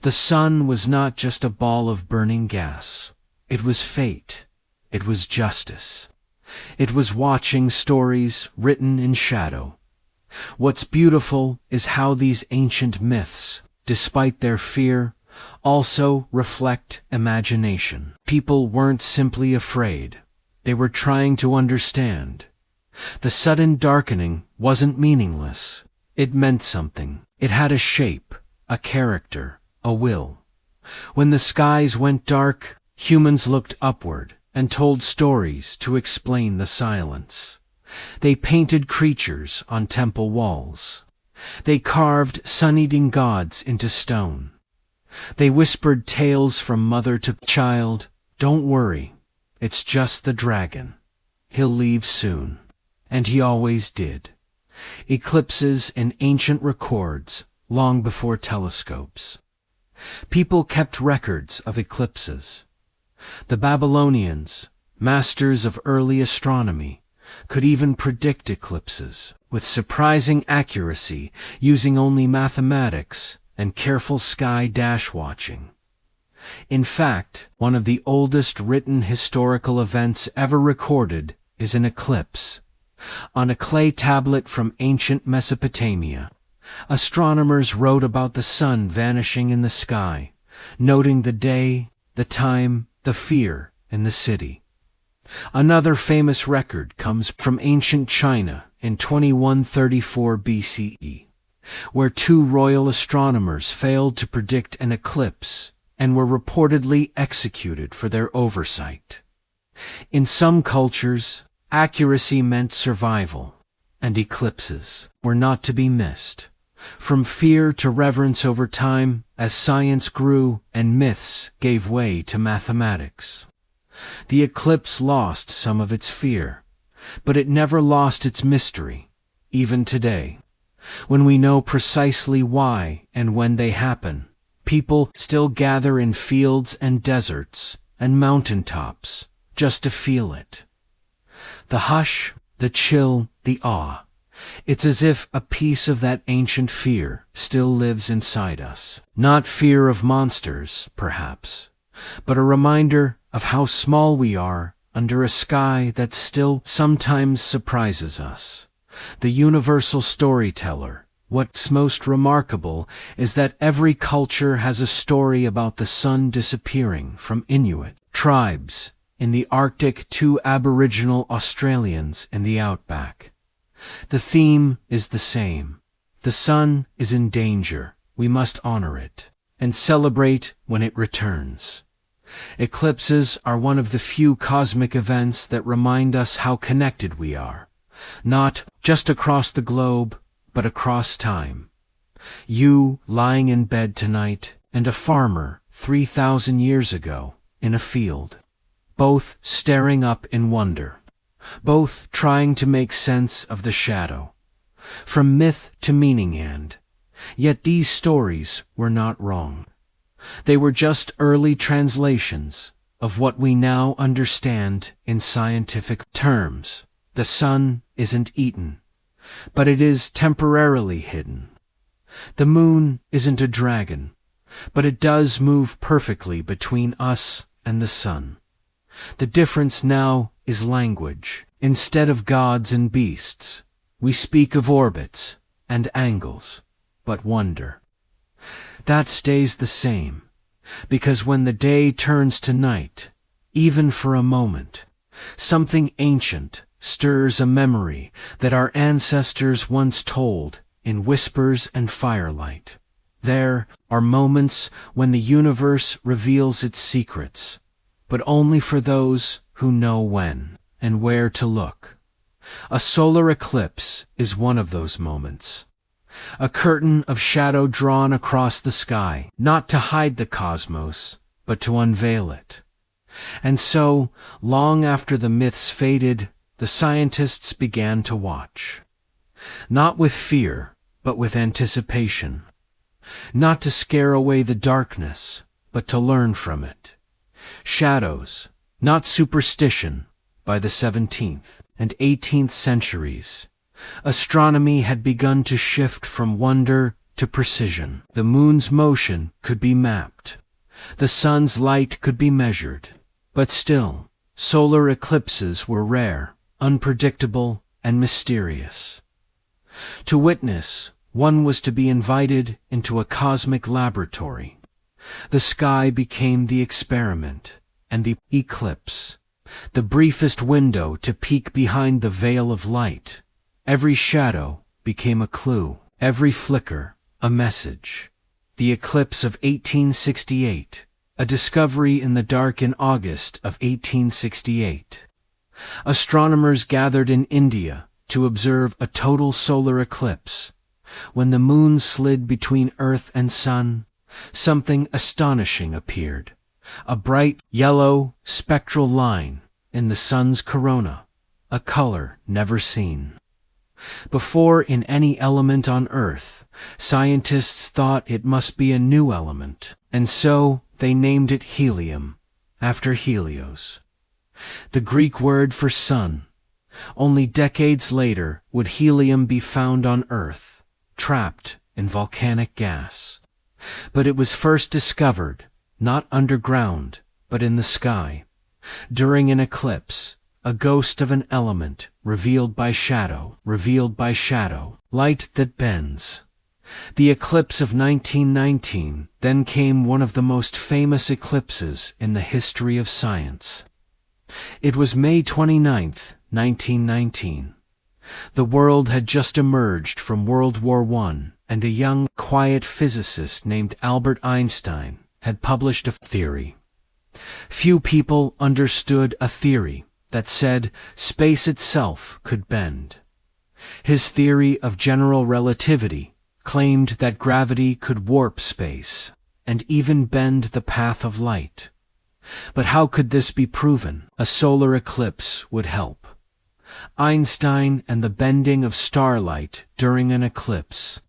The sun was not just a ball of burning gas. It was fate. It was justice. It was watching stories written in shadow. What's beautiful is how these ancient myths, despite their fear, also reflect imagination. People weren't simply afraid. They were trying to understand. The sudden darkening wasn't meaningless. It meant something. It had a shape, a character, a will. When the skies went dark, humans looked upward and told stories to explain the silence. They painted creatures on temple walls. They carved sun-eating gods into stone. They whispered tales from mother to child. Don't worry, it's just the dragon. He'll leave soon. And he always did. Eclipses in ancient records, long before telescopes. People kept records of eclipses. The Babylonians, masters of early astronomy, could even predict eclipses with surprising accuracy using only mathematics and careful sky watching. In fact, one of the oldest written historical events ever recorded is an eclipse. On a clay tablet from ancient Mesopotamia, astronomers wrote about the sun vanishing in the sky, noting the day, the time, the fear in the city. Another famous record comes from ancient China in 2134 BCE, where two royal astronomers failed to predict an eclipse and were reportedly executed for their oversight. In some cultures, accuracy meant survival, and eclipses were not to be missed. From fear to reverence over time, as science grew and myths gave way to mathematics. The eclipse lost some of its fear, but it never lost its mystery, even today. When we know precisely why and when they happen, people still gather in fields and deserts and mountaintops just to feel it. The hush, the chill, the awe. It's as if a piece of that ancient fear still lives inside us. Not fear of monsters, perhaps, but a reminder of how small we are under a sky that still sometimes surprises us. The universal storyteller. What's most remarkable is that every culture has a story about the sun disappearing from Inuit tribes in the Arctic to Aboriginal Australians in the outback. The theme is the same. The sun is in danger. We must honor it and celebrate when it returns. Eclipses are one of the few cosmic events that remind us how connected we are, not just across the globe, but across time. You lying in bed tonight, and a farmer 3,000 years ago in a field, both staring up in wonder, both trying to make sense of the shadow. From myth to meaning and Yet these stories were not wrong. They were just early translations of what we now understand in scientific terms. The sun isn't eaten, but it is temporarily hidden. The moon isn't a dragon, but it does move perfectly between us and the sun. The difference now is language. Instead of gods and beasts, we speak of orbits and angles, but wonder. That stays the same, because when the day turns to night, even for a moment, something ancient stirs a memory that our ancestors once told in whispers and firelight. There are moments when the universe reveals its secrets, but only for those who know when and where to look. A solar eclipse is one of those moments. A curtain of shadow drawn across the sky, not to hide the cosmos, but to unveil it. And so, long after the myths faded, the scientists began to watch. Not with fear, but with anticipation. Not to scare away the darkness, but to learn from it. Shadows, not superstition. By the 17th and 18th centuries, astronomy had begun to shift from wonder to precision. The moon's motion could be mapped. The sun's light could be measured. But still, solar eclipses were rare, unpredictable, and mysterious. To witness, one was to be invited into a cosmic laboratory. The sky became the experiment, and the eclipse, the briefest window to peek behind the veil of light. Every shadow became a clue, every flicker a message. The eclipse of 1868, a discovery in the dark in August of 1868. Astronomers gathered in India to observe a total solar eclipse. When the moon slid between Earth and Sun, something astonishing appeared. A bright, yellow, spectral line in the sun's corona, a color never seen before in any element on Earth. Scientists thought it must be a new element, and so they named it helium, after Helios, the Greek word for sun. Only decades later would helium be found on Earth, trapped in volcanic gas. But it was first discovered, not underground, but in the sky, during an eclipse, a ghost of an element revealed by shadow, light that bends. The eclipse of 1919 then came one of the most famous eclipses in the history of science. It was May 29, 1919. The world had just emerged from World War I, and a young, quiet physicist named Albert Einstein had published a theory. Few people understood a theory that said space itself could bend. His theory of general relativity claimed that gravity could warp space and even bend the path of light. But how could this be proven? A solar eclipse would help. Einstein and the bending of starlight during an eclipse.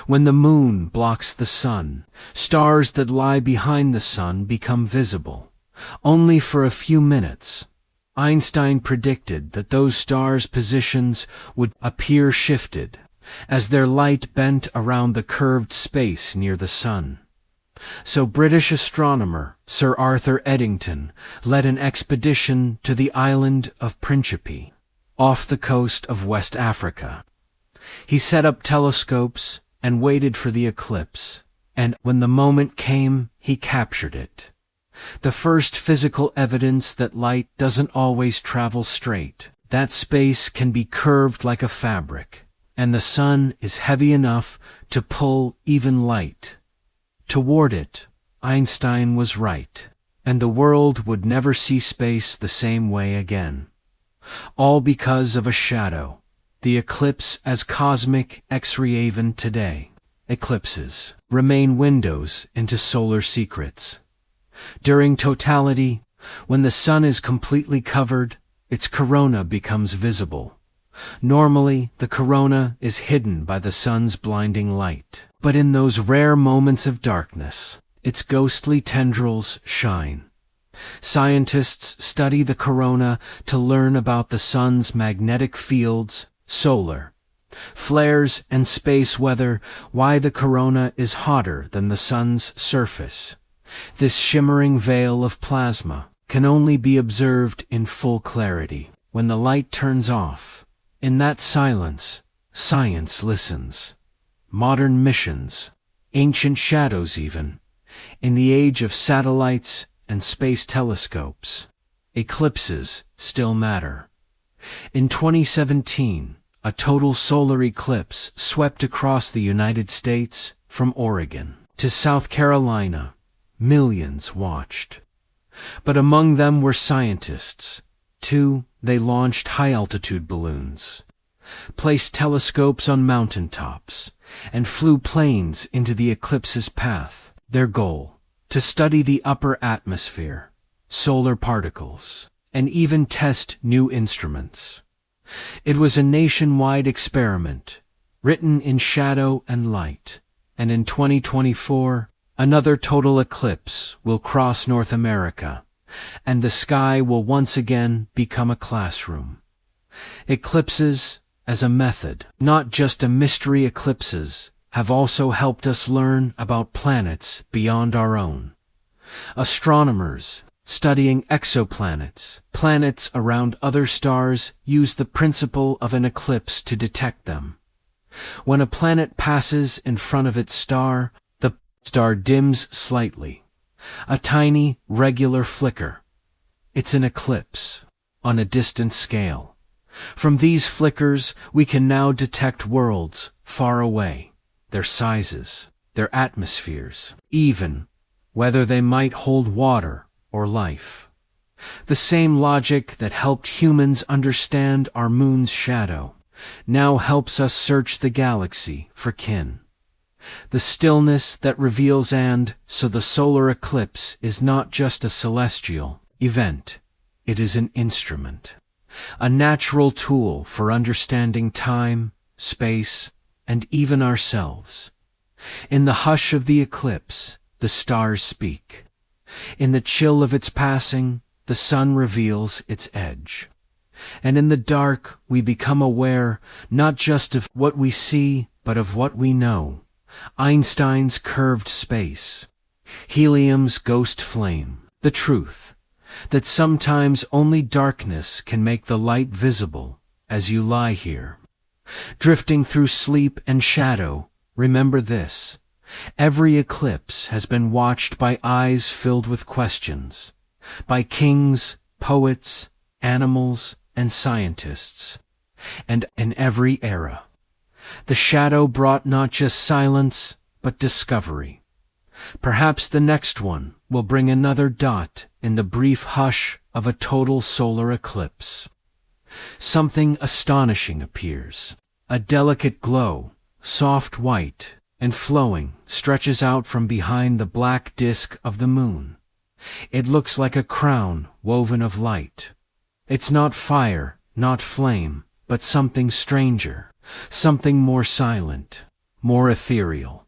When the moon blocks the sun, stars that lie behind the sun become visible, only for a few minutes. Einstein predicted that those stars' positions would appear shifted as their light bent around the curved space near the sun. So British astronomer Sir Arthur Eddington led an expedition to the island of Principe, off the coast of West Africa. He set up telescopes and waited for the eclipse, and when the moment came, he captured it. The first physical evidence that light doesn't always travel straight, that space can be curved like a fabric, and the sun is heavy enough to pull even light. Toward it, Einstein was right, and the world would never see space the same way again. All because of a shadow, the eclipse as cosmic X-ray even today. Eclipses remain windows into solar secrets. During totality, when the sun is completely covered, its corona becomes visible. Normally, the corona is hidden by the sun's blinding light. But in those rare moments of darkness, its ghostly tendrils shine. Scientists study the corona to learn about the sun's magnetic fields, solar flares, and space weather, why the corona is hotter than the sun's surface. This shimmering veil of plasma can only be observed in full clarity when the light turns off. In that silence, science listens. Modern missions, ancient shadows even, in the age of satellites and space telescopes, eclipses still matter. In 2017, a total solar eclipse swept across the United States from Oregon to South Carolina. Millions watched. But among them were scientists. Too, they launched high-altitude balloons, placed telescopes on mountaintops, and flew planes into the eclipse's path. Their goal, to study the upper atmosphere, solar particles, and even test new instruments. It was a nationwide experiment, written in shadow and light, and in 2024, another total eclipse will cross North America, and the sky will once again become a classroom. Eclipses, as a method, not just a mystery eclipses, have also helped us learn about planets beyond our own. Astronomers, studying exoplanets, planets around other stars, use the principle of an eclipse to detect them. When a planet passes in front of its star, the star dims slightly. A tiny, regular flicker. It's an eclipse, on a distant scale. From these flickers, we can now detect worlds far away, their sizes, their atmospheres, even whether they might hold water or life. The same logic that helped humans understand our moon's shadow now helps us search the galaxy for kin. The stillness that reveals, and so the solar eclipse is not just a celestial event, it is an instrument, a natural tool for understanding time, space, and even ourselves. In the hush of the eclipse, the stars speak. In the chill of its passing, the sun reveals its edge. And in the dark, we become aware not just of what we see, but of what we know. Einstein's curved space, helium's ghost flame, the truth that sometimes only darkness can make the light visible. As you lie here, drifting through sleep and shadow, remember this: every eclipse has been watched by eyes filled with questions, by kings, poets, animals, and scientists. And in every era, the shadow brought not just silence, but discovery. Perhaps the next one will bring another dot in the brief hush of a total solar eclipse. Something astonishing appears. A delicate glow, soft white and flowing, stretches out from behind the black disk of the moon. It looks like a crown woven of light. It's not fire, not flame, but something stranger, something more silent, more ethereal.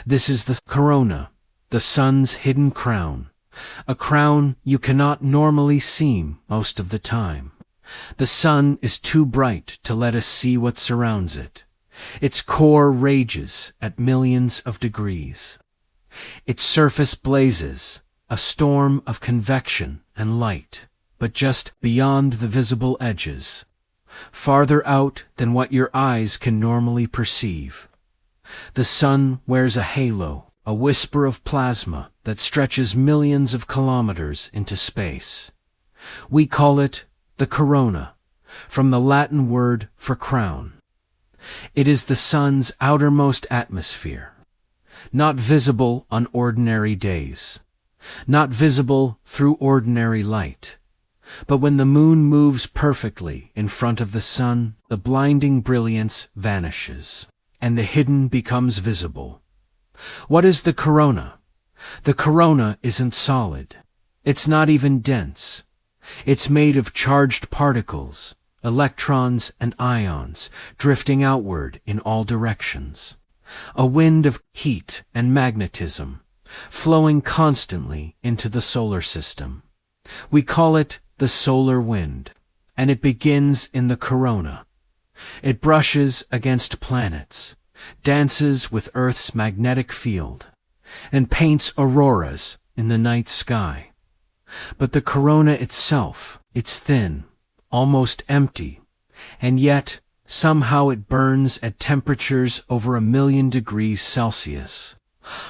This is the corona, the sun's hidden crown, a crown you cannot normally see most of the time. The sun is too bright to let us see what surrounds it. Its core rages at millions of degrees. Its surface blazes, a storm of convection and light, but just beyond the visible edges, farther out than what your eyes can normally perceive. The sun wears a halo, a whisper of plasma that stretches millions of kilometers into space. We call it the corona, from the Latin word for crown. It is the sun's outermost atmosphere, not visible on ordinary days, not visible through ordinary light. But when the moon moves perfectly in front of the sun, the blinding brilliance vanishes, and the hidden becomes visible. What is the corona? The corona isn't solid. It's not even dense. It's made of charged particles, electrons and ions drifting outward in all directions. A wind of heat and magnetism flowing constantly into the solar system. We call it the solar wind, and it begins in the corona. It brushes against planets, dances with Earth's magnetic field, and paints auroras in the night sky. But the corona itself, it's thin, almost empty, and yet somehow it burns at temperatures over 1,000,000 degrees Celsius,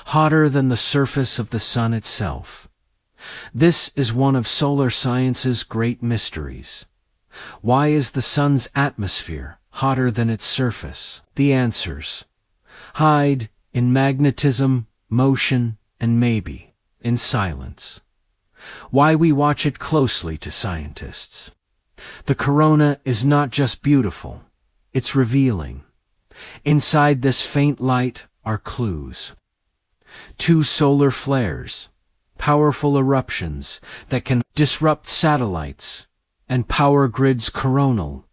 hotter than the surface of the sun itself. This is one of solar science's great mysteries. Why is the sun's atmosphere hotter than its surface? The answers hide in magnetism, motion, and maybe in silence. Why we watch it closely to scientists. The corona is not just beautiful, it's revealing. Inside this faint light are clues. 2 solar flares, powerful eruptions that can disrupt satellites and power grids coronal,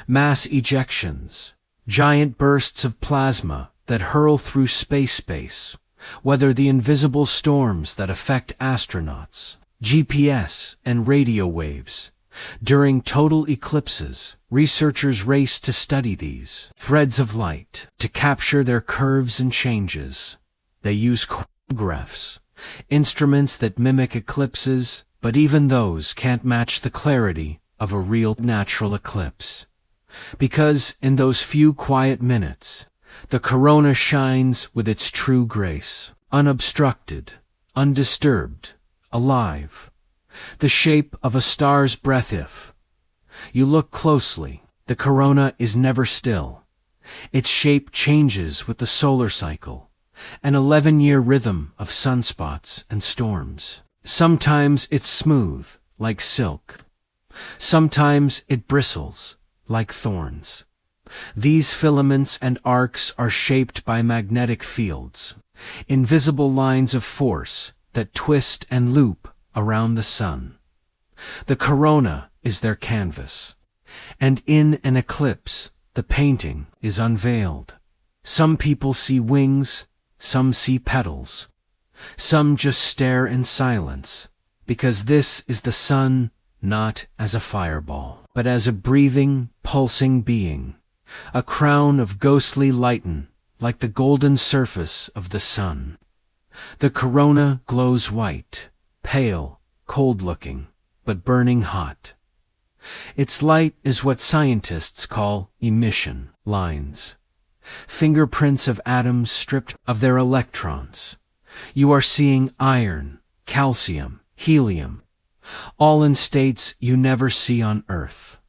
mass ejections, giant bursts of plasma that hurl through space, weather the invisible storms that affect astronauts, GPS and radio waves. During total eclipses, researchers race to study these threads of light, to capture their curves and changes. They use choreographs, instruments that mimic eclipses, but even those can't match the clarity of a real natural eclipse. Because in those few quiet minutes, the corona shines with its true grace, unobstructed, undisturbed, alive. The shape of a star's breath. If you look closely, the corona is never still. Its shape changes with the solar cycle, an 11-year rhythm of sunspots and storms. Sometimes it's smooth, like silk. Sometimes it bristles, like thorns. These filaments and arcs are shaped by magnetic fields, invisible lines of force that twist and loop around the sun. The corona is their canvas, and in an eclipse, the painting is unveiled. Some people see wings, some see petals, some just stare in silence, because this is the sun not as a fireball, but as a breathing, pulsing being, a crown of ghostly lighten, like the golden surface of the sun. The corona glows white, pale, cold-looking, but burning hot. Its light is what scientists call emission lines, fingerprints of atoms stripped of their electrons. You are seeing iron, calcium, helium, all in states you never see on Earth.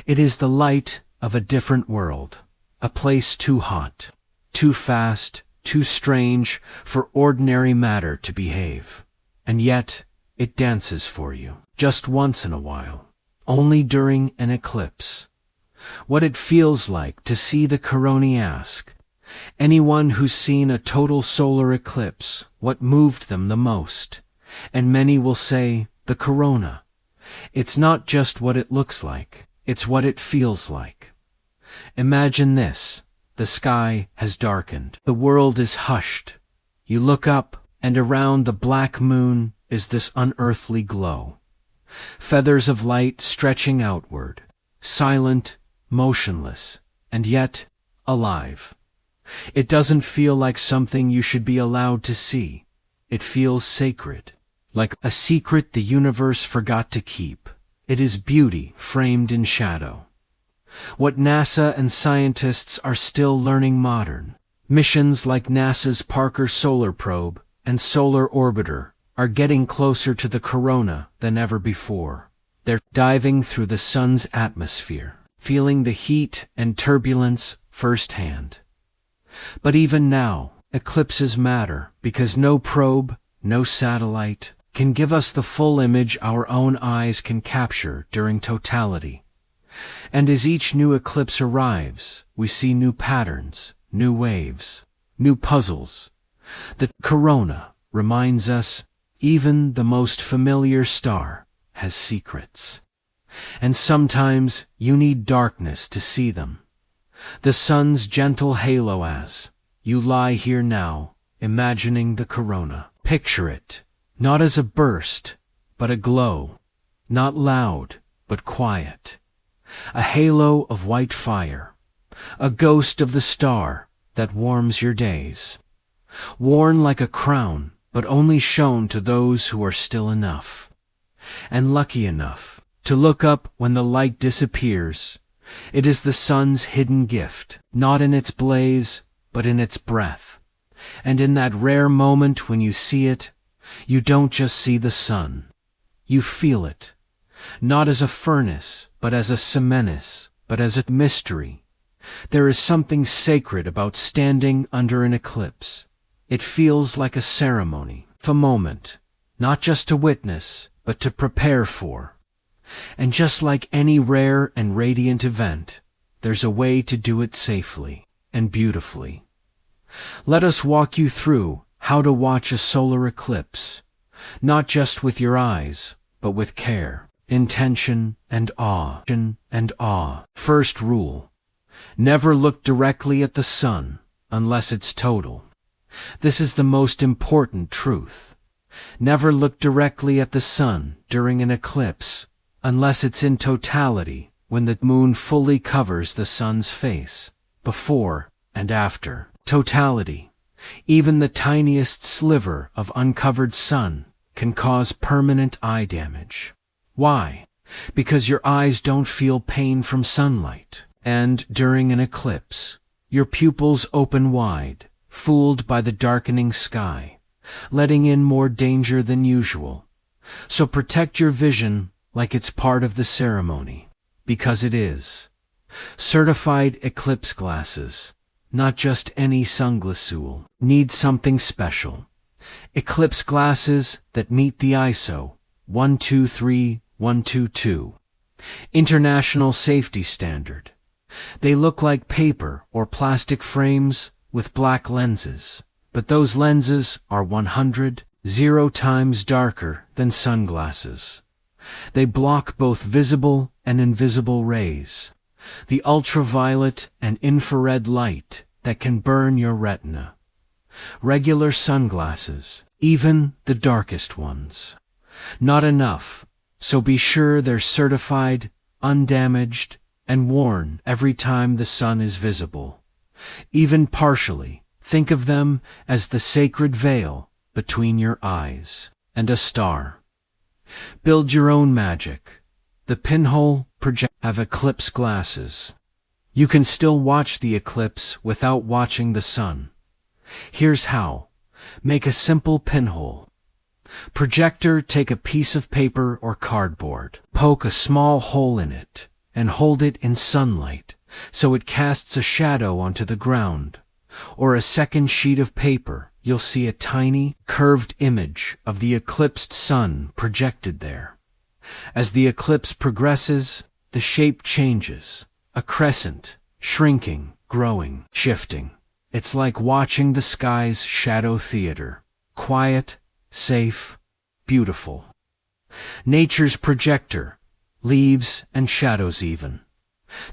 It is the light of a different world, a place too hot, too fast, too strange for ordinary matter to behave. And yet, it dances for you, just once in a while, only during an eclipse. What it feels like to see the corona. Ask anyone who's seen a total solar eclipse what moved them the most, and many will say the corona. It's not just what it looks like, it's what it feels like. Imagine this. The sky has darkened. The world is hushed. You look up, and around the black moon is this unearthly glow. Feathers of light stretching outward, silent, motionless, and yet alive. It doesn't feel like something you should be allowed to see. It feels sacred, like a secret the universe forgot to keep. It is beauty framed in shadow. What NASA and scientists are still learning modern. Missions like NASA's Parker Solar Probe and Solar Orbiter are getting closer to the corona than ever before. They're diving through the sun's atmosphere, feeling the heat and turbulence firsthand. But even now, eclipses matter because no probe, no satellite can give us the full image our own eyes can capture during totality. And as each new eclipse arrives, we see new patterns, new waves, new puzzles. The corona reminds us even the most familiar star has secrets. And sometimes you need darkness to see them. The sun's gentle halo as you lie here now, imagining the corona. Picture it, not as a burst, but a glow, not loud, but quiet. A halo of white fire, a ghost of the star that warms your days. Worn like a crown, but only shown to those who are still enough, and lucky enough, to look up when the light disappears. It is the sun's hidden gift, not in its blaze, but in its breath. And in that rare moment when you see it, you don't just see the sun. You feel it, not as a furnace, but as a cementus, but as a mystery. There is something sacred about standing under an eclipse. It feels like a ceremony, a moment, not just to witness, but to prepare for. And just like any rare and radiant event, there's a way to do it safely and beautifully. Let us walk you through how to watch a solar eclipse, not just with your eyes, but with care, intention, and awe. First rule: never look directly at the sun unless it's total. This is the most important truth. Never look directly at the sun during an eclipse unless it's in totality, when the moon fully covers the sun's face, before and after. Totality. Even the tiniest sliver of uncovered sun can cause permanent eye damage. Why? Because your eyes don't feel pain from sunlight. And during an eclipse, your pupils open wide, fooled by the darkening sky, letting in more danger than usual. So protect your vision like it's part of the ceremony, because it is. Certified eclipse glasses, not just any sunglassool, need something special. Eclipse glasses that meet the ISO 123122 International Safety Standard. They look like paper or plastic frames with black lenses, but those lenses are 100 times darker than sunglasses. They block both visible and invisible rays, the ultraviolet and infrared light that can burn your retina. Regular sunglasses, even the darkest ones, not enough, so be sure they're certified, undamaged, and worn every time the sun is visible. Even partially, think of them as the sacred veil between your eyes and a star. Build your own magic. The pinhole project have eclipse glasses. You can still watch the eclipse without watching the sun. Here's how. Make a simple pinhole. Projector: take a piece of paper or cardboard, poke a small hole in it, and hold it in sunlight so it casts a shadow onto the ground. Or a second sheet of paper, you'll see a tiny, curved image of the eclipsed sun projected there. As the eclipse progresses, the shape changes. A crescent, shrinking, growing, shifting. It's like watching the sky's shadow theater. Quiet, safe, beautiful. Nature's projector, leaves and shadows even.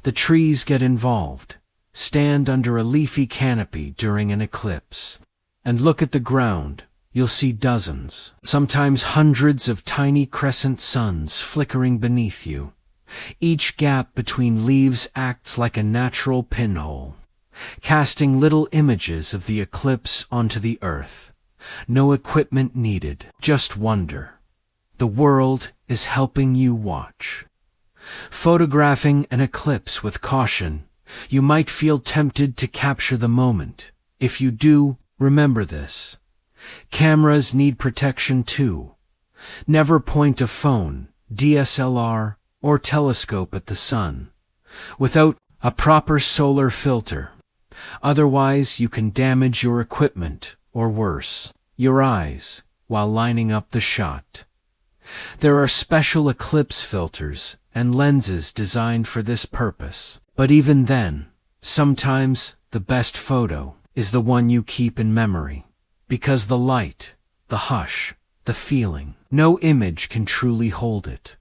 The trees get involved. Stand under a leafy canopy during an eclipse, and look at the ground. You'll see dozens, sometimes hundreds of tiny crescent suns flickering beneath you. Each gap between leaves acts like a natural pinhole, casting little images of the eclipse onto the earth. No equipment needed, just wonder. The world is helping you watch. Photographing an eclipse with caution. You might feel tempted to capture the moment. If you do, remember this. Cameras need protection too. Never point a phone, DSLR, or telescope at the sun without a proper solar filter. Otherwise, you can damage your equipment, or worse, your eyes, while lining up the shot. There are special eclipse filters and lenses designed for this purpose. But even then, sometimes the best photo is the one you keep in memory. Because the light, the hush, the feeling, no image can truly hold it.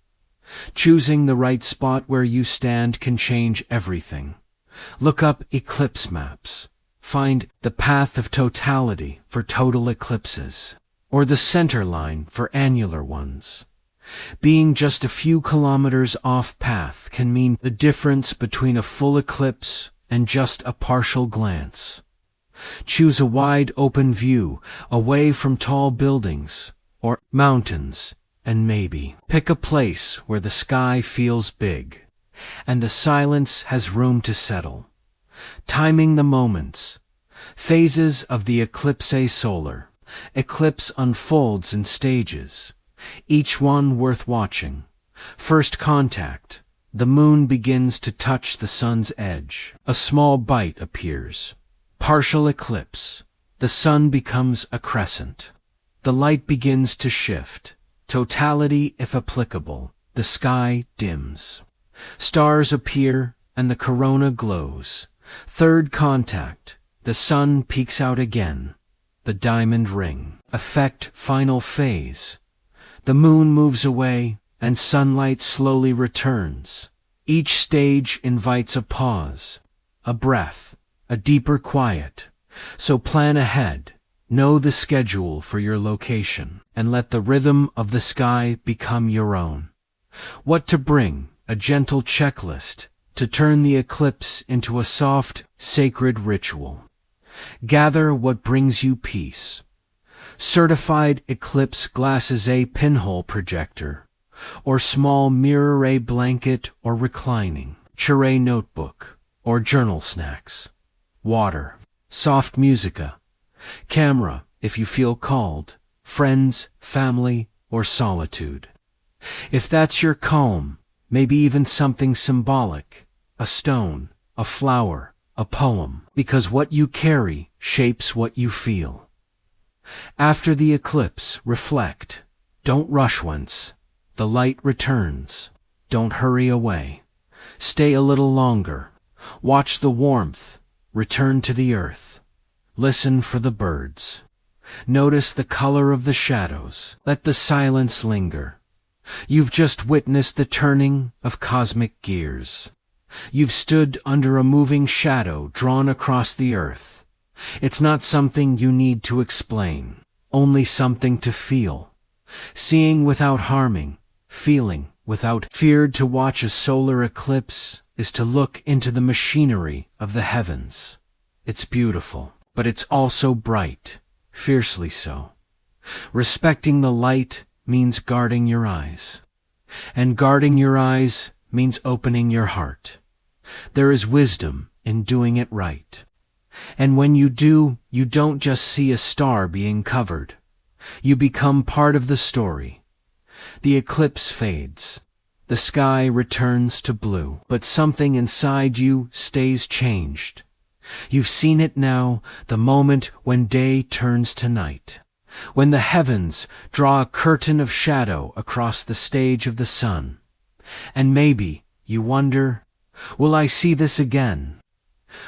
Choosing the right spot where you stand can change everything. Look up eclipse maps. Find the path of totality for total eclipses, or the center line for annular ones. Being just a few kilometers off path can mean the difference between a full eclipse and just a partial glance. Choose a wide open view, away from tall buildings or mountains, and maybe pick a place where the sky feels big and the silence has room to settle. Timing the moments. Phases of the eclipse solar. Eclipse unfolds in stages, each one worth watching. First contact. The moon begins to touch the sun's edge. A small bite appears. Partial eclipse. The sun becomes a crescent. The light begins to shift. Totality if applicable. The sky dims. Stars appear and the corona glows. Third contact. The sun peeks out again. The diamond ring. Effect final phase. The moon moves away and sunlight slowly returns. Each stage invites a pause, a breath, a deeper quiet. So plan ahead, know the schedule for your location, and let the rhythm of the sky become your own. What to bring, a gentle checklist to turn the eclipse into a soft, sacred ritual. Gather what brings you peace. Certified eclipse glasses, a pinhole projector, or small mirror, a blanket or reclining, chair notebook, or journal snacks, water, soft musica, camera if you feel called, friends, family, or solitude. If that's your calm, maybe even something symbolic, a stone, a flower, a poem, because what you carry shapes what you feel. After the eclipse, reflect. Don't rush once. The light returns. Don't hurry away. Stay a little longer. Watch the warmth. Return to the earth. Listen for the birds. Notice the color of the shadows. Let the silence linger. You've just witnessed the turning of cosmic gears. You've stood under a moving shadow drawn across the earth. It's not something you need to explain, only something to feel. Seeing without harming, feeling without fear. To watch a solar eclipse is to look into the machinery of the heavens. It's beautiful, but it's also bright, fiercely so. Respecting the light means guarding your eyes. And guarding your eyes means opening your heart. There is wisdom in doing it right. And when you do, you don't just see a star being covered. You become part of the story. The eclipse fades. The sky returns to blue, but something inside you stays changed. You've seen it now, the moment when day turns to night. When the heavens draw a curtain of shadow across the stage of the sun. And maybe you wonder, will I see this again?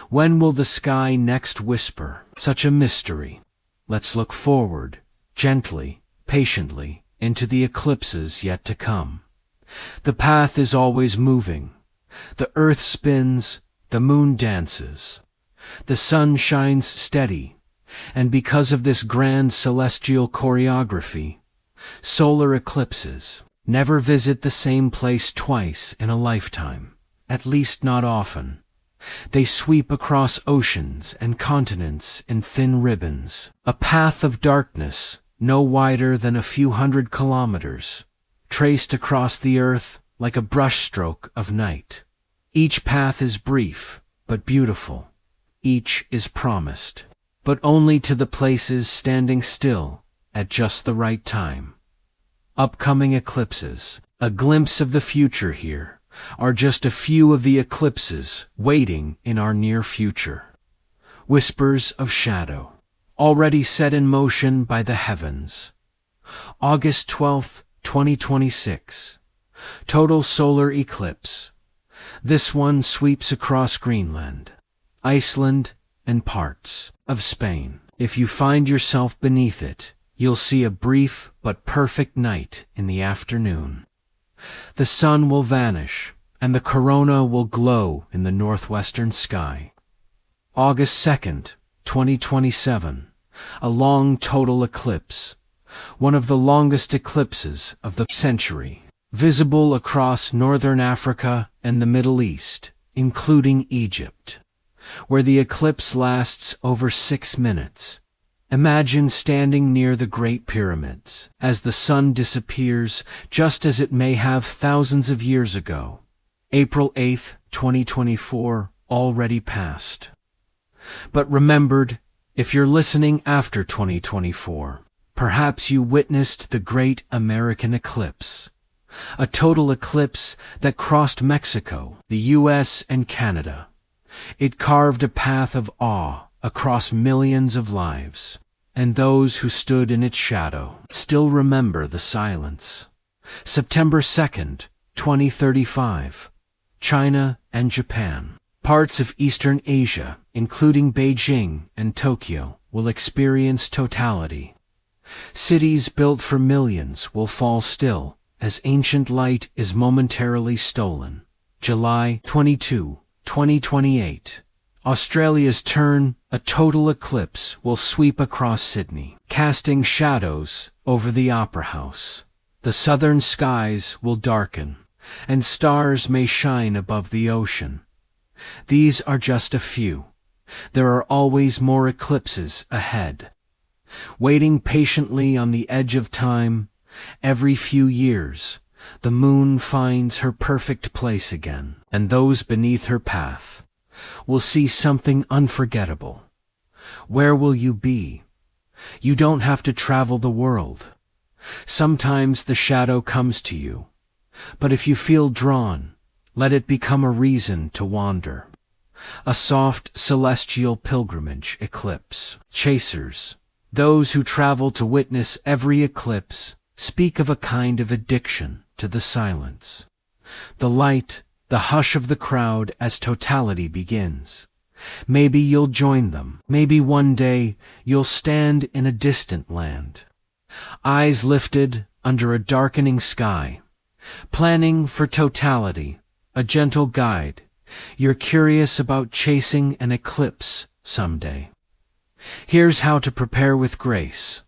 When will the sky next whisper? Such a mystery. Let's look forward, gently, patiently, into the eclipses yet to come. The path is always moving. The earth spins, the moon dances. The sun shines steady, and because of this grand celestial choreography, solar eclipses never visit the same place twice in a lifetime, at least not often. They sweep across oceans and continents in thin ribbons, a path of darkness no wider than a few hundred kilometers, traced across the earth like a brushstroke of night. Each path is brief, but beautiful. Each is promised, but only to the places standing still at just the right time. Upcoming eclipses, a glimpse of the future here, are just a few of the eclipses waiting in our near future. Whispers of shadow, already set in motion by the heavens. August 12th, 2026. Total solar eclipse. This one sweeps across Greenland, Iceland, and parts of Spain. If you find yourself beneath it, you'll see a brief but perfect night in the afternoon. The sun will vanish, and the corona will glow in the northwestern sky. August 2nd, 2027, a long total eclipse, one of the longest eclipses of the century, visible across northern Africa and the Middle East, including Egypt, where the eclipse lasts over 6 minutes. Imagine standing near the Great Pyramids as the sun disappears, just as it may have thousands of years ago. April 8th, 2024, already passed. But remembered, if you're listening after 2024, perhaps you witnessed the Great American Eclipse, a total eclipse that crossed Mexico, the US, and Canada. It carved a path of awe across millions of lives, and those who stood in its shadow still remember the silence. September 2nd, 2035, China and Japan. Parts of Eastern Asia, including Beijing and Tokyo, will experience totality. Cities built for millions will fall still as ancient light is momentarily stolen. July 22, 2028. Australia's turn, a total eclipse will sweep across Sydney, casting shadows over the Opera House. The southern skies will darken, and stars may shine above the ocean. These are just a few. There are always more eclipses ahead. Waiting patiently on the edge of time, every few years, the moon finds her perfect place again, and those beneath her path will see something unforgettable. Where will you be? You don't have to travel the world. Sometimes the shadow comes to you, but if you feel drawn, let it become a reason to wander. A soft celestial pilgrimage eclipse. Chasers, those who travel to witness every eclipse, speak of a kind of addiction to the silence. The light, the hush of the crowd as totality begins. Maybe you'll join them. Maybe one day you'll stand in a distant land, eyes lifted under a darkening sky, planning for totality, a gentle guide. You're curious about chasing an eclipse someday. Here's how to prepare with grace.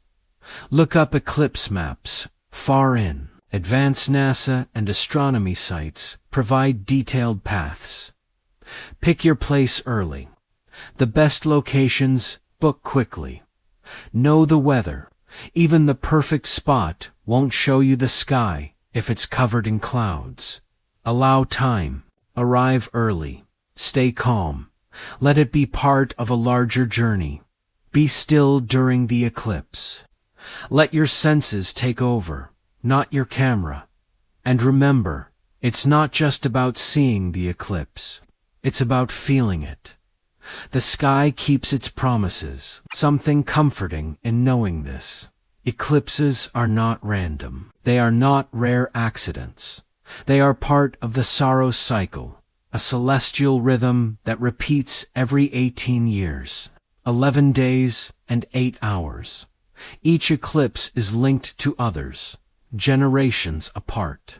Look up eclipse maps far in. Advanced NASA and astronomy sites provide detailed paths. Pick your place early. The best locations, book quickly. Know the weather. Even the perfect spot won't show you the sky if it's covered in clouds. Allow time. Arrive early. Stay calm. Let it be part of a larger journey. Be still during the eclipse. Let your senses take over, not your camera. And remember, it's not just about seeing the eclipse. It's about feeling it. The sky keeps its promises. Something comforting in knowing this. Eclipses are not random. They are not rare accidents. They are part of the Saros cycle, a celestial rhythm that repeats every 18 years, 11 days, and 8 hours. Each eclipse is linked to others, generations apart,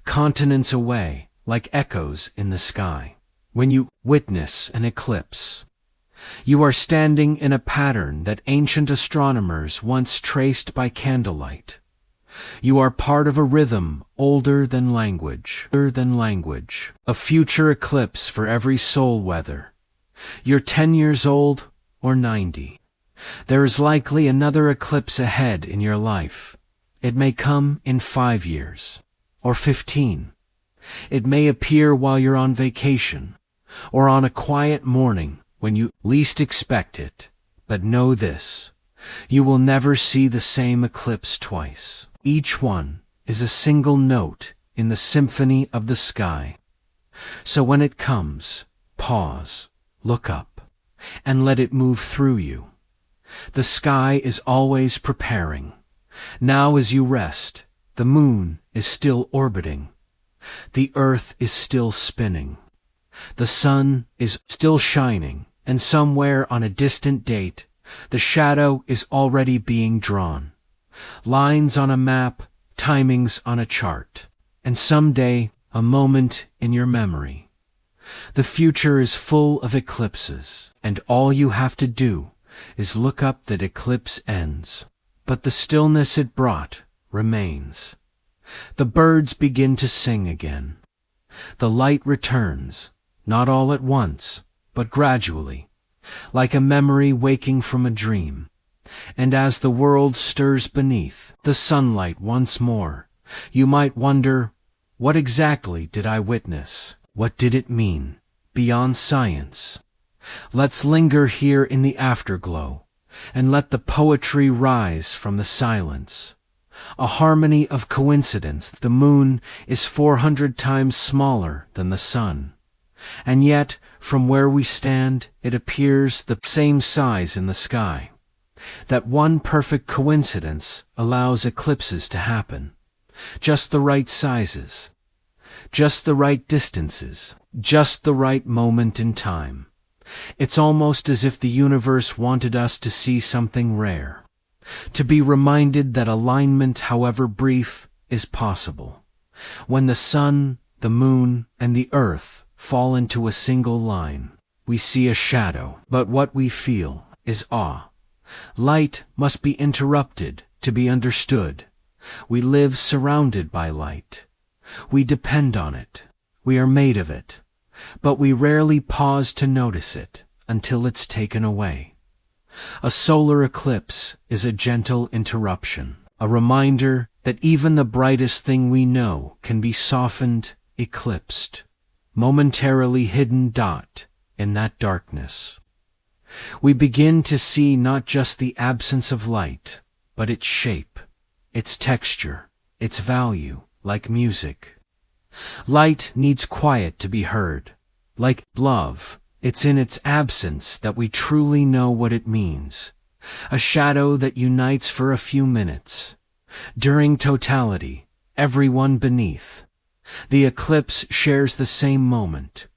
continents away, like echoes in the sky. When you witness an eclipse, you are standing in a pattern that ancient astronomers once traced by candlelight. You are part of a rhythm older than language, a future eclipse for every soul weather. You're 10 years old or 90. There is likely another eclipse ahead in your life. It may come in 5 years, or 15. It may appear while you're on vacation, or on a quiet morning when you least expect it. But know this, you will never see the same eclipse twice. Each one is a single note in the symphony of the sky. So when it comes, pause, look up, and let it move through you. The sky is always preparing. Now as you rest, the moon is still orbiting. The earth is still spinning. The sun is still shining, and somewhere on a distant date, the shadow is already being drawn. Lines on a map, timings on a chart, and someday a moment in your memory. The future is full of eclipses, and all you have to do is look up. That eclipse ends, but the stillness it brought remains. The birds begin to sing again. The light returns, not all at once, but gradually, like a memory waking from a dream. And as the world stirs beneath the sunlight once more, you might wonder, what exactly did I witness? What did it mean, beyond science? Let's linger here in the afterglow, and let the poetry rise from the silence. A harmony of coincidence. The moon is 400 times smaller than the sun, and yet, from where we stand, it appears the same size in the sky. That one perfect coincidence allows eclipses to happen. Just the right sizes, just the right distances, just the right moment in time. It's almost as if the universe wanted us to see something rare, to be reminded that alignment, however brief, is possible. When the sun, the moon, and the earth fall into a single line, we see a shadow, but what we feel is awe. Light must be interrupted to be understood. We live surrounded by light. We depend on it. We are made of it. But we rarely pause to notice it until it's taken away. A solar eclipse is a gentle interruption, a reminder that even the brightest thing we know can be softened, eclipsed, momentarily hidden dot in that darkness. We begin to see not just the absence of light, but its shape, its texture, its value, like music. Light needs quiet to be heard. Like love, it's in its absence that we truly know what it means. A shadow that unites for a few minutes. During totality, everyone beneath. The eclipse shares the same moment.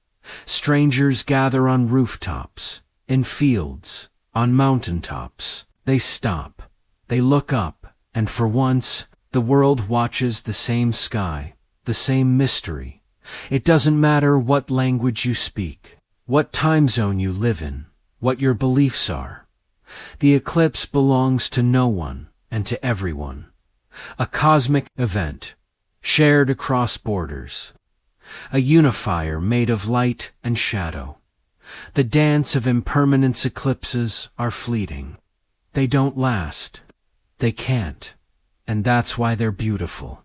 Strangers gather on rooftops, in fields, on mountaintops. They stop, they look up, and for once, the world watches the same sky, the same mystery. It doesn't matter what language you speak, what time zone you live in, what your beliefs are. The eclipse belongs to no one and to everyone. A cosmic event, shared across borders. A unifier made of light and shadow. The dance of impermanence. Eclipses are fleeting. They don't last. They can't. And that's why they're beautiful.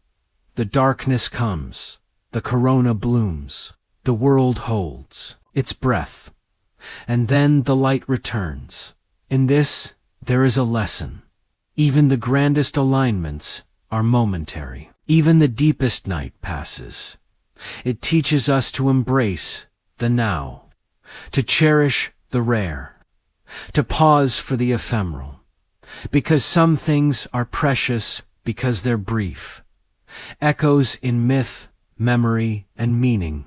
The darkness comes. The corona blooms. The world holds its breath. And then the light returns. In this, there is a lesson. Even the grandest alignments are momentary. Even the deepest night passes. It teaches us to embrace the now, to cherish the rare, to pause for the ephemeral, because some things are precious because they're brief. Echoes in myth, memory, and meaning.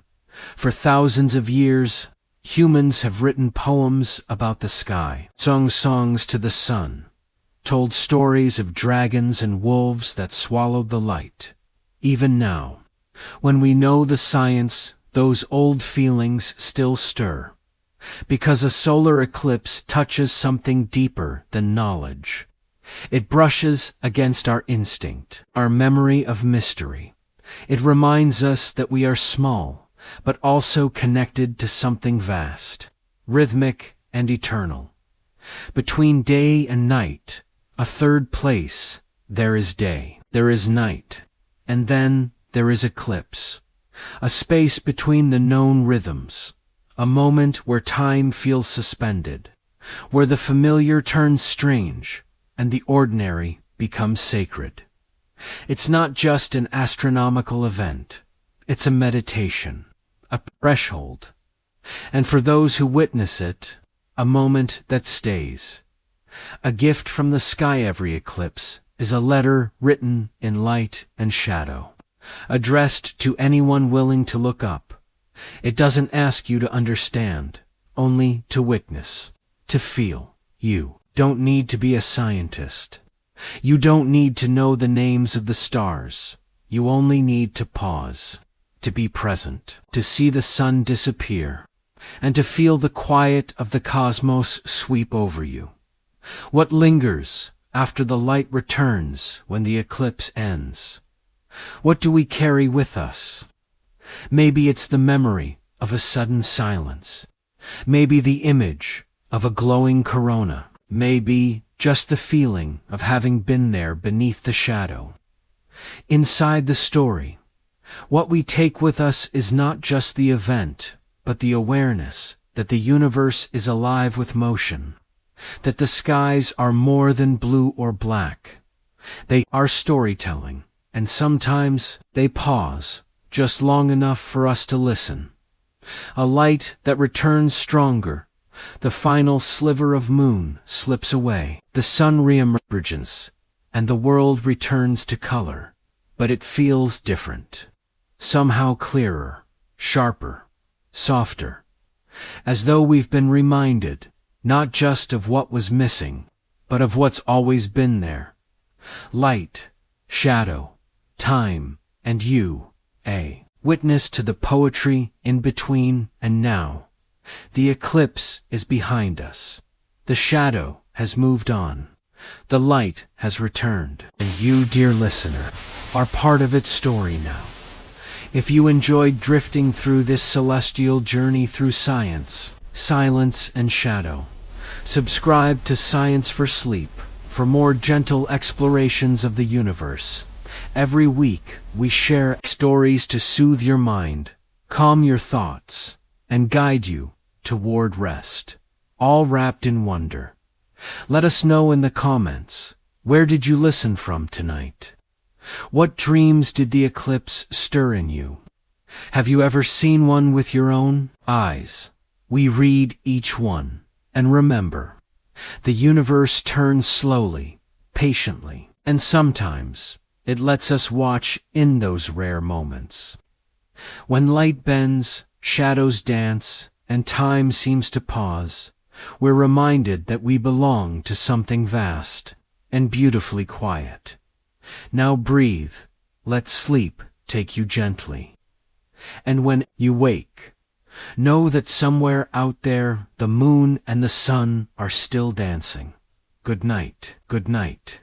For thousands of years, humans have written poems about the sky, sung songs to the sun, told stories of dragons and wolves that swallowed the light. Even now, when we know the science, those old feelings still stir, because a solar eclipse touches something deeper than knowledge. It brushes against our instinct, our memory of mystery. It reminds us that we are small, but also connected to something vast, rhythmic and eternal. Between day and night, a third place, there is day, there is night, and then there is eclipse. A space between the known rhythms, a moment where time feels suspended, where the familiar turns strange, and the ordinary becomes sacred. It's not just an astronomical event. It's a meditation, a threshold, and for those who witness it, a moment that stays. A gift from the sky. Every eclipse is a letter written in light and shadow, addressed to anyone willing to look up. It doesn't ask you to understand, only to witness, to feel. You don't need to be a scientist. You don't need to know the names of the stars. you only need to pause, to be present, to see the sun disappear, and to feel the quiet of the cosmos sweep over you. What lingers after the light returns when the eclipse ends? What do we carry with us? Maybe it's the memory of a sudden silence. Maybe the image of a glowing corona. Maybe just the feeling of having been there beneath the shadow. Inside the story, what we take with us is not just the event, but the awareness that the universe is alive with motion, that the skies are more than blue or black. They are storytelling, and sometimes they pause just long enough for us to listen. A light that returns stronger. The final sliver of moon slips away. The sun reemerges, and the world returns to color. But it feels different. Somehow clearer, sharper, softer. As though we've been reminded, not just of what was missing, but of what's always been there. Light, shadow, time, and you, a witness to the poetry in between and now. The eclipse is behind us. The shadow has moved on. The light has returned. And you, dear listener, are part of its story now. If you enjoyed drifting through this celestial journey through science, silence, and shadow, subscribe to Science for Sleep for more gentle explorations of the universe. Every week, we share stories to soothe your mind, calm your thoughts, and guide you toward rest, all wrapped in wonder. Let us know in the comments, where did you listen from tonight? What dreams did the eclipse stir in you? Have you ever seen one with your own eyes? We read each one, and remember, the universe turns slowly, patiently, and sometimes it lets us watch in those rare moments. When light bends, shadows dance, and time seems to pause, we're reminded that we belong to something vast and beautifully quiet. Now breathe, let sleep take you gently. And when you wake, know that somewhere out there the moon and the sun are still dancing. Good night, good night.